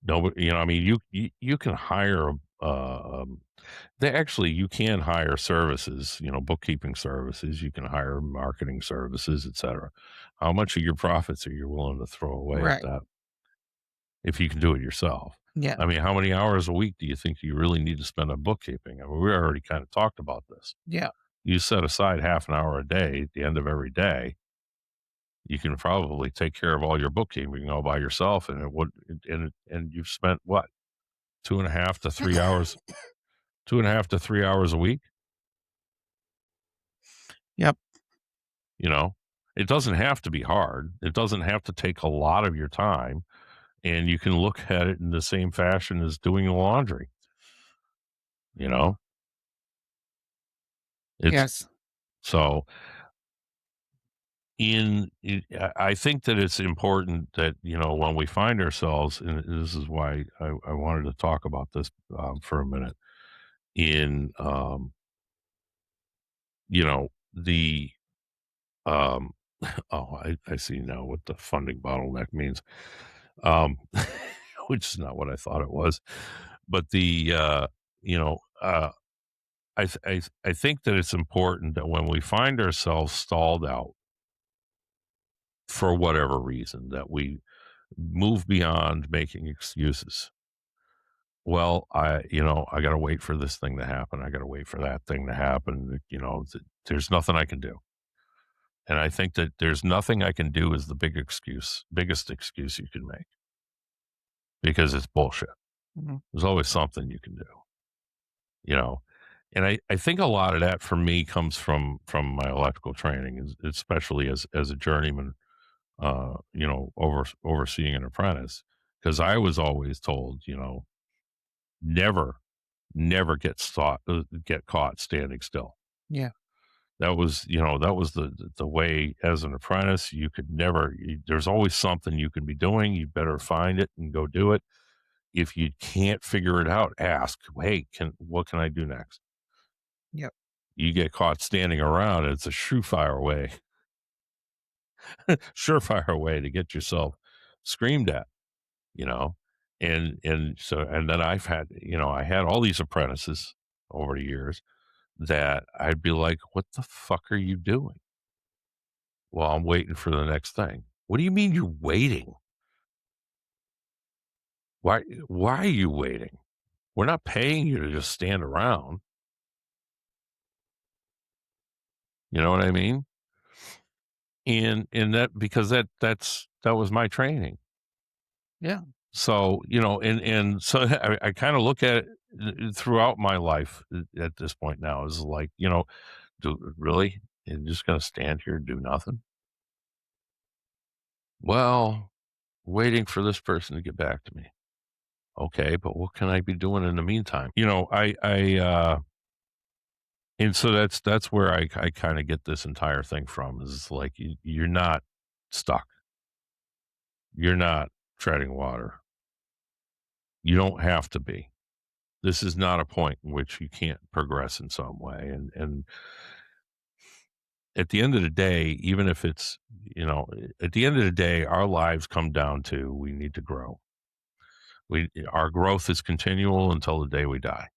No, I mean, you can hire, they actually, you can hire services, bookkeeping services. You can hire marketing services, etc. How much of your profits are you willing to throw away at
Right.
that if you can do it yourself?
Yeah.
I mean, how many hours a week do you think you really need to spend on bookkeeping? I mean, we already kind of talked about this.
Yeah.
You set aside half an hour a day at the end of every day. You can probably take care of all your bookkeeping all by yourself, and it would, and you've spent what 2.5 to 3 hours, 2.5 to 3 hours a week.
Yep.
You know, it doesn't have to be hard. It doesn't have to take a lot of your time, and you can look at it in the same fashion as doing the laundry. You know, it's
Yes.
so I think that it's important that when we find ourselves, and this is why I wanted to talk about this for a minute in the um oh, I see now what the funding bottleneck means, um, which is not what I thought it was. But you know, uh, I think that it's important that when we find ourselves stalled out for whatever reason, that we move beyond making excuses. Well, I got to wait for this thing to happen. I got to wait for that thing to happen. There's nothing I can do. And I think that there's nothing I can do is the biggest excuse you can make because it's bullshit.
Mhm.
There's always something you can do, you know. And I think a lot of that for me comes from my electrical training, especially as a journeyman, overseeing an apprentice, because I was always told, never, never get caught standing still.
Yeah.
That was the way as an apprentice. You could never. There's always something you can be doing. You better find it and go do it. If you can't figure it out, ask. Hey, what can I do next?
Yep.
You get caught standing around, it's a surefire way to get yourself screamed at, you know. And then I've had, I had all these apprentices over the years that I'd be like, "What the fuck are you doing?" "Well, I'm waiting for the next thing." "What do you mean you're waiting? Why are you waiting? We're not paying you to just stand around." You know what I mean? And that, because that was my training.
Yeah.
So, and so I kind of look at it throughout my life at this point now is like, really? You're just going to stand here and do nothing? Well, waiting for this person to get back to me. Okay, but what can I be doing in the meantime? And so that's where I kind of get this entire thing from, is like, you're not stuck. You're not treading water. You don't have to be. This is not a point in which you can't progress in some way. And at the end of the day, even if it's, at the end of the day, our lives come down to, we need to grow. Our growth is continual until the day we die.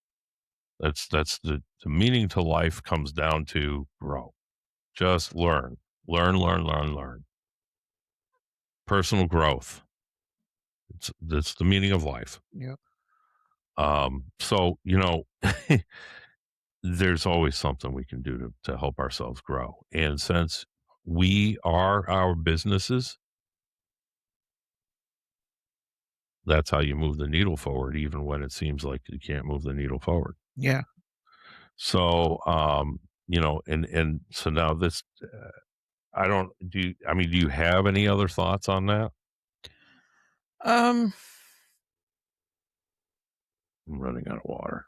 That's the meaning to life comes down to grow. Just learn, learn, learn, learn, learn. Personal growth. That's the meaning of life.
Yeah.
So, there's always something we can do to help ourselves grow. And since we are our businesses, that's how you move the needle forward, even when it seems like you can't move the needle forward.
Yeah.
So, and so now this, I don't do. I mean, do you have any other thoughts on that?
Um,
I'm running out of water.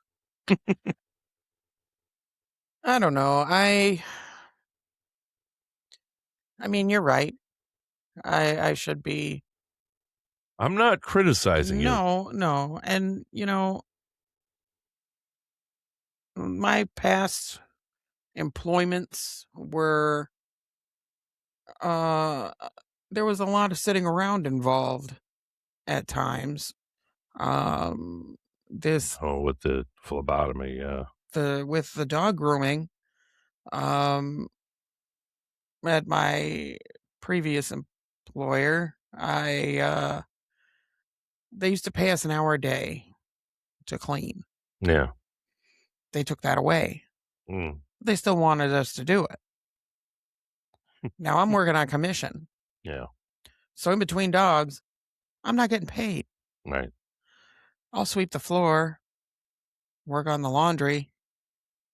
I don't know. I mean, you're right. I should be.
I'm not criticizing you.
No, no. And, my past employments were, uh, there was a lot of sitting around involved at times. Um, this,
Oh, with the phlebotomy, yeah,
with the dog grooming, um, at my previous employer, they used to pay us an hour a day to clean.
yeah,
They took that away.
mm,
They still wanted us to do it. Now I'm working on commission.
yeah,
So in between dogs, I'm not getting paid.
right.
I'll sweep the floor, work on the laundry,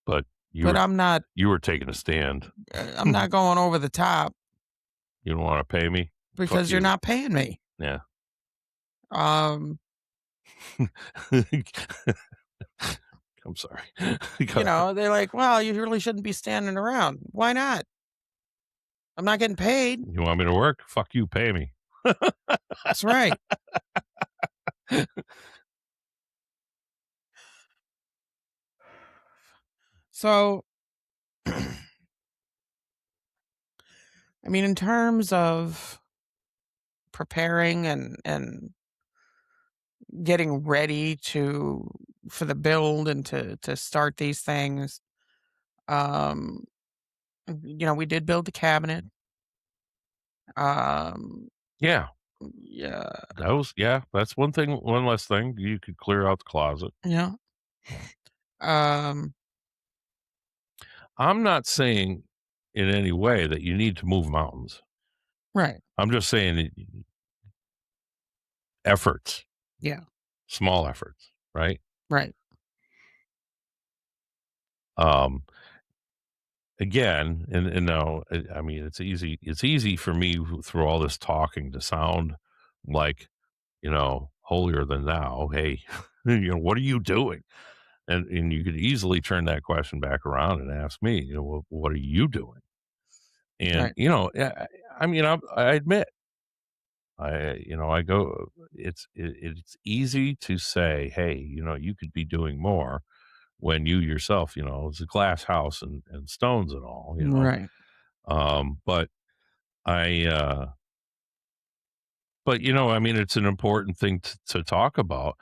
But you
but
were you were taking a stand.
I'm not going over the top
You don't want to pay me? Fuck
because you're
you.
not paying me.
Yeah.
Um,
I'm sorry. Go ahead.
they're like, well, you really shouldn't be standing around. Why not? I'm not getting paid.
You want me to work? Fuck you, pay me.
That's right. So, I mean, in terms of preparing and getting ready for the build and to start these things, um, we did build the cabinet. Um,
Yeah.
yeah,
That's one less thing. You could clear out the closet.
yeah. Um,
I'm not saying in any way that you need to move mountains.
right.
I'm just saying efforts,
Yeah,
small efforts, right?
right.
Um, Again, and no, I mean, it's easy for me through all this talking to sound like, holier than thou. Hey, what are you doing? And you could easily turn that question back around and ask me, well, what are you doing? And,
Right.
yeah, I mean, I admit, I go, it's easy to say, hey, you could be doing more when you yourself, it's a glass house and stones and all.
Right.
But I, but, I mean, it's an important thing to talk about.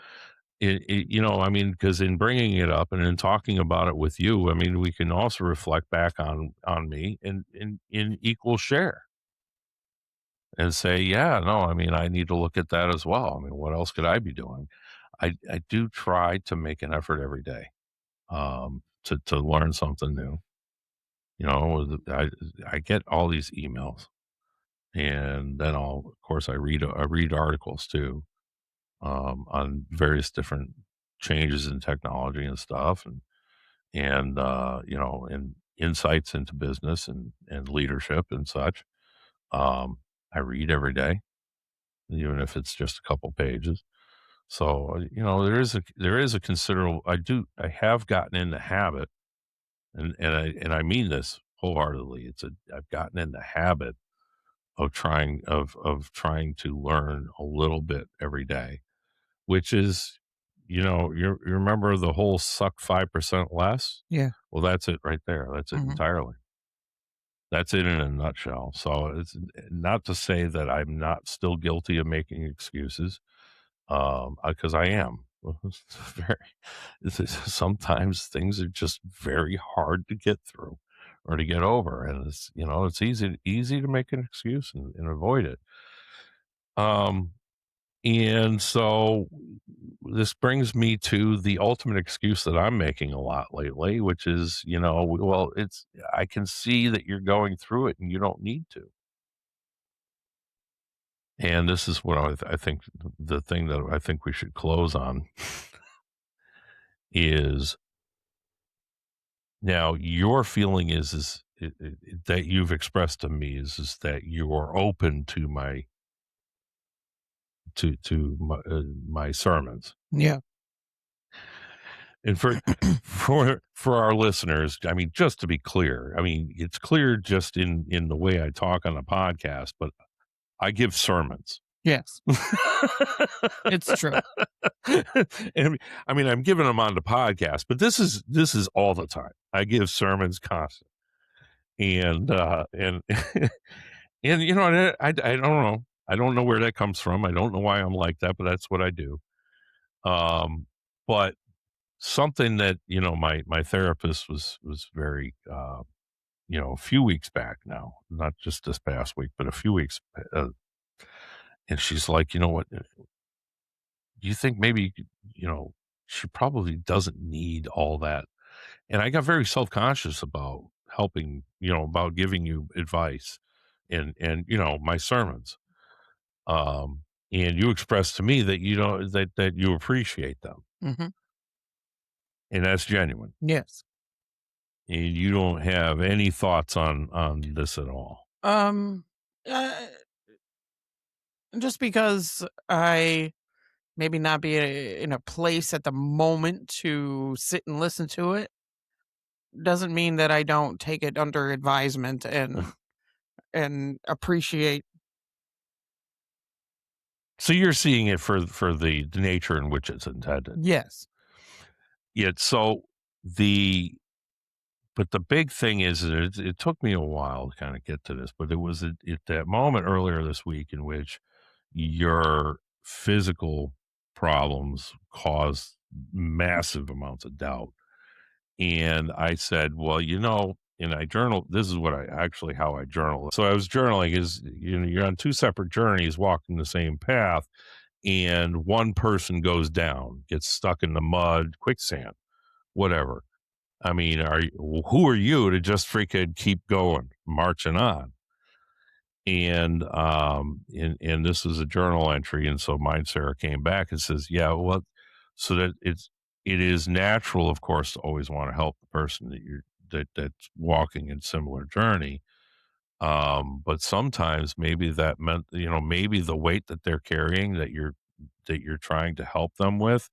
I mean, because in bringing it up and in talking about it with you, I mean, we can also reflect back on me in equal share and say, yeah, no, I mean, I need to look at that as well. I mean, what else could I be doing? I do try to make an effort every day, to learn something new. I get all these emails, and then of course, I read articles too, on various different changes in technology and stuff, and insights into business and leadership and such. Um, I read every day, even if it's just a couple pages. So, there is a considerable. I have gotten in the habit, and I mean this wholeheartedly. I've gotten in the habit of trying to learn a little bit every day, which is, you remember the whole suck 5% less?
Yeah.
Well, that's it right there. That's it
Mhm.
entirely. That's it in a nutshell. So it's not to say that I'm not still guilty of making excuses, because I am. It's very, sometimes things are just very hard to get through or to get over, and it's easy to make an excuse and avoid it. Um, and so this brings me to the ultimate excuse that I'm making a lot lately, which is, well, I can see that you're going through it and you don't need to. And this is what I think the thing that I think we should close on is, now your feeling that you've expressed to me is that you are open to my sermons.
Yeah.
And for our listeners, I mean, just to be clear, I mean, it's clear just in the way I talk on the podcast, but I give sermons.
Yes. It's true.
And I mean, I'm giving them on the podcast, but this is all the time. I give sermons constantly. And and I don't know. I don't know where that comes from. I don't know why I'm like that, but that's what I do. But something that, my therapist was very, a few weeks back now, not just this past week, but a few weeks, and she's like, you know what? Do you think maybe, she probably doesn't need all that? And I got very self-conscious about helping, about giving you advice and my sermons. And you expressed to me that that you appreciate them,
Mhm.
and that's genuine.
Yes.
And you don't have any thoughts on this at all.
Um, uh, just because I maybe not be in a place at the moment to sit and listen to it, doesn't mean that I don't take it under advisement and appreciate.
So you're seeing it for the nature in which it's intended.
Yes.
Yet so the but the big thing is that it took me a while to kind of get to this, but it was at that moment earlier this week in which your physical problems caused massive amounts of doubt. And I said, well, and I journal. This is what how I journal. So I was journaling is, you're on two separate journeys walking the same path, and one person goes down, gets stuck in the mud, quicksand, whatever. I mean, who are you to just freaking keep going, marching on? And this is a journal entry, and so mine, Sarah, came back and says, yeah, well, so that it is natural, of course, to always want to help the person that's walking in similar journey. But sometimes maybe that meant, maybe the weight that they're carrying that you're trying to help them with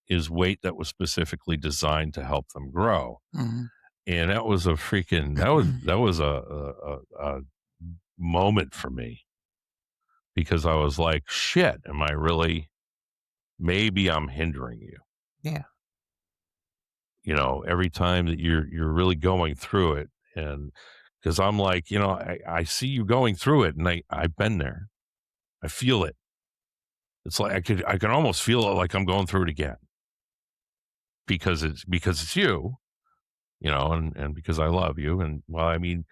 is weight that was specifically designed to help them grow.
Mhm.
And that was a moment for me, because I was like, shit, am I really, maybe I'm hindering you,
Yeah.
every time that you're really going through it. And because I'm like, I see you going through it, and I've been there. I feel it. It's like I can almost feel it like I'm going through it again because it's you, and because I love you. And well, I mean,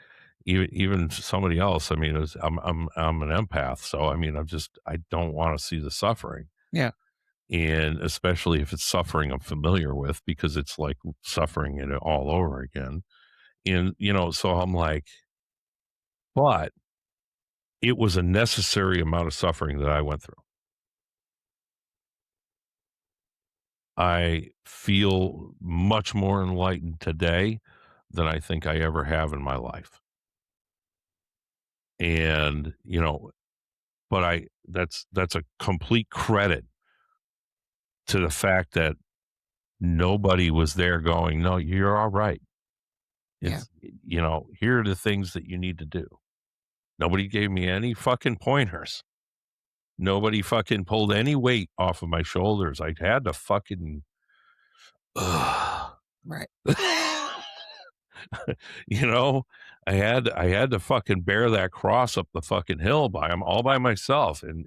even somebody else, I mean, I'm an empath, so I mean, I don't want to see the suffering,
Yeah.
and especially if it's suffering I'm familiar with, because it's like suffering it all over again. And so I'm like, but it was a necessary amount of suffering that I went through. I feel much more enlightened today than I think I ever have in my life. And, but that's a complete credit to the fact that nobody was there going, "No, you're all right.
Yeah.
Here are the things that you need to do." Nobody gave me any fucking pointers. Nobody fucking pulled any weight off of my shoulders. I had to fucking
Right.
You know, I had to fucking bear that cross up the fucking hill by I'm all by myself, and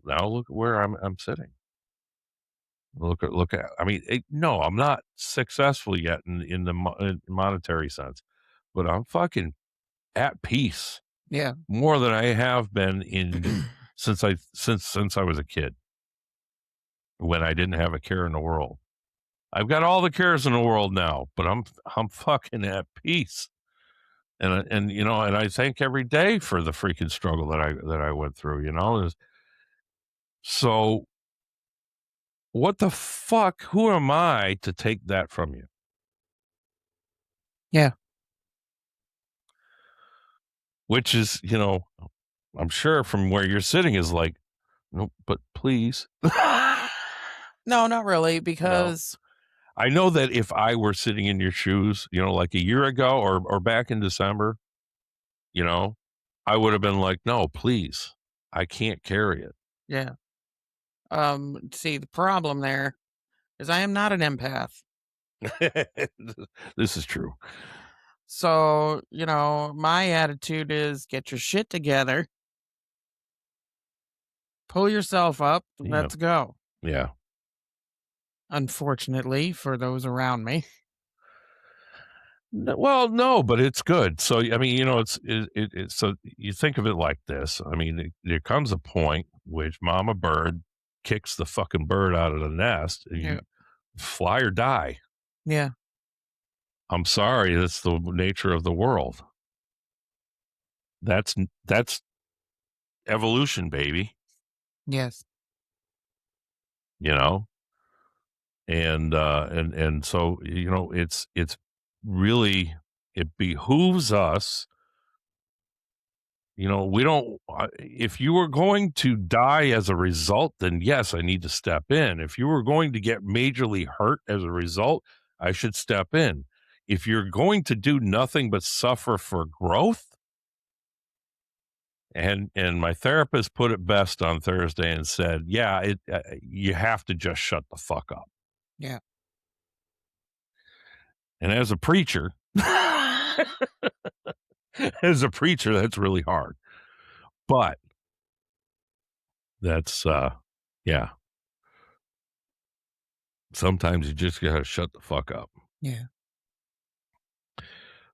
now look at where I'm sitting. Look at I mean, no, I'm not successful yet in the monetary sense, but I'm fucking at peace
Yeah.
more than I have been in since I was a kid when I didn't have a care in the world. I've got all the cares in the world now, but I'm fucking at peace. And I thank every day for the freaking struggle that I went through, So what the fuck? Who am I to take that from you?
Yeah.
Which is, I'm sure from where you're sitting is like, no, but please.
No, not really,
No.
because
I know that if I were sitting in your shoes, like a year ago or back in December, you know, I would have been like, no, please. I can't carry
yeah. See, the problem there is I am not an empath.
it. This is true.
So, my attitude is get your shit together, pull yourself up,
Yeah.
let's go.
Yeah.
Unfortunately for those around me.
Well, no, but it's good. So, I mean, so you think of it like this. I mean, there comes a point which Mama Bird kicks the fucking bird out of the nest, and
Yeah.
you fly or die.
Yeah.
I'm sorry, that's the nature of the world. That's evolution, baby.
Yes.
You know, and so it's really it behooves us. We don't, if you were going to die as a result, then yes, I need to step in. If you were going to get majorly hurt as a result, I should step in. If you're going to do nothing but suffer for growth, and my therapist put it best on Thursday and said, yeah, you have to just shut the fuck up.
Yeah.
And as a preacher, that's really hard. But that's, yeah. Sometimes you just gotta shut the fuck up.
Yeah.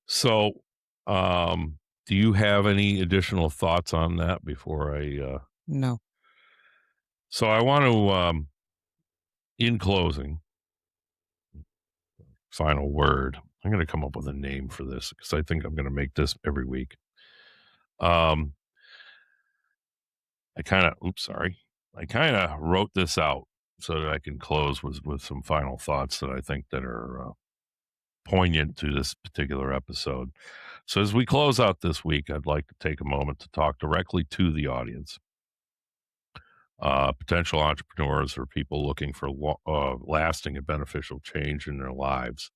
So, do you have any additional thoughts on that before
No.
so I want to, in closing, final word. I'm going to come up with a name for this because I think I'm going to make this every week. Um, I kind of wrote this out so that I can close with some final thoughts that I think that are poignant to this particular episode. So as we close out this week, I'd like to take a moment to talk directly to the audience, potential entrepreneurs or people looking for lasting and beneficial change in their lives.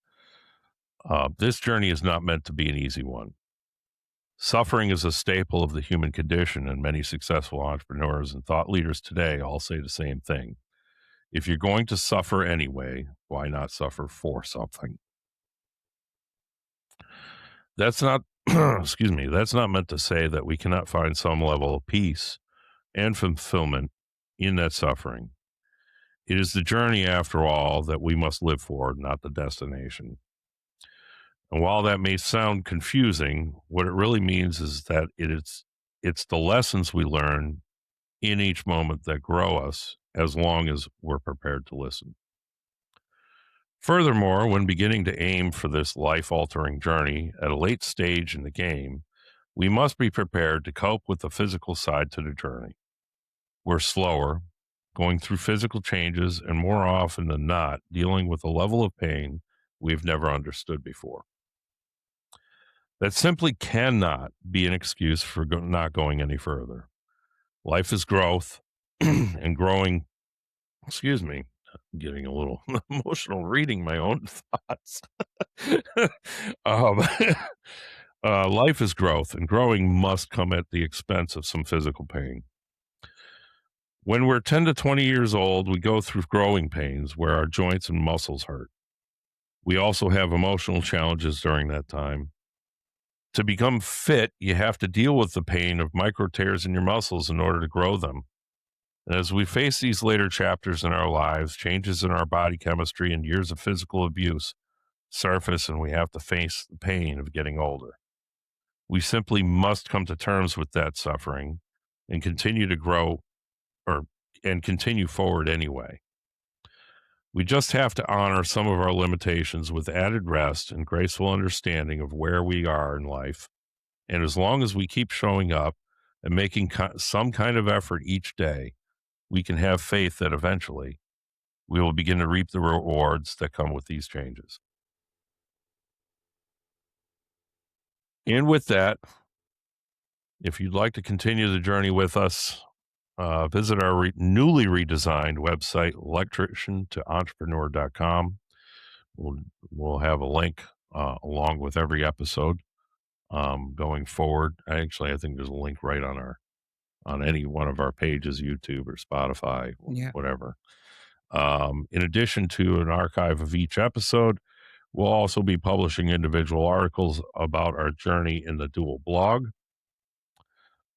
This journey is not meant to be an easy one. Suffering is a staple of the human condition, and many successful entrepreneurs and thought leaders today all say the same thing. If you're going to suffer anyway, why not suffer for something? That's not, excuse me, that's not meant to say that we cannot find some level of peace and fulfillment in that suffering. It is the journey, after all, that we must live for, not the destination. And while that may sound confusing, what it really means is that it's the lessons we learn in each moment that grow us as long as we're prepared to listen. Furthermore, when beginning to aim for this life altering journey at a late stage in the game, we must be prepared to cope with the physical side to the journey. We're slower, going through physical changes, and more often than not, dealing with a level of pain we've never understood before. That simply cannot be an excuse for not going any further. Life is growth, and growing, excuse me, I'm getting a little emotional reading my own thoughts. um, Life is growth, and growing must come at the expense of some physical pain. When we're 10 to 20 years old, we go through growing pains where our joints and muscles hurt. We also have emotional challenges during that time. To become fit, you have to deal with the pain of micro tears in your muscles in order to grow them. And as we face these later chapters in our lives, changes in our body chemistry and years of physical abuse surface, and we have to face the pain of getting older. We simply must come to terms with that suffering and continue to grow or and continue forward anyway. We just have to honor some of our limitations with added rest and graceful understanding of where we are in life. And as long as we keep showing up and making some kind of effort each day, we can have faith that eventually we will begin to reap the rewards that come with these changes. And with that, if you'd like to continue the journey with us, visit our newly redesigned website, electriciantoentrepreneur.com. We'll, we'll have a link along with every episode going forward. I think there's a link right on any one of our pages, YouTube or Spotify,
Yeah.
whatever. In addition to an archive of each episode, we'll also be publishing individual articles about our journey in the Dual blog.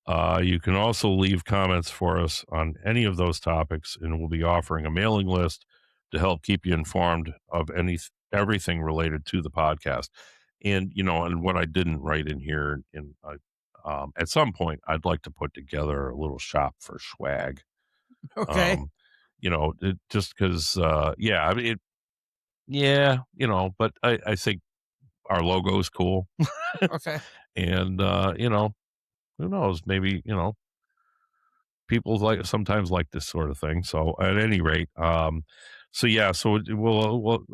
You can also leave comments for us on any of those topics, and we'll be offering a mailing list to help keep you informed of everything related to the podcast. And and what I didn't write in here, at some point, I'd like to put together a little shop for swag.
Okay.
Um, just because, yeah, I mean, yeah, but I think our logo is cool,
Okay.
and who knows, maybe people sometimes like this sort of thing. So at any rate, so yeah, so we'll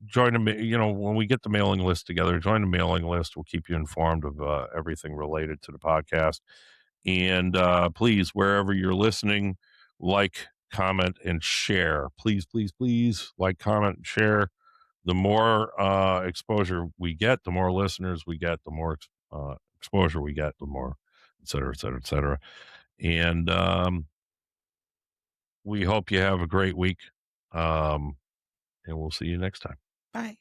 join when we get the mailing list together, join the mailing list. We'll keep you informed of everything related to the podcast. And please, wherever you're listening, like, comment, and share. Please, please, please like, comment, and share. The more exposure we get, the more listeners we get, the more exposure we get, the more, et cetera, et cetera, et cetera. And we hope you have a great week. And we'll see you next time.
Bye.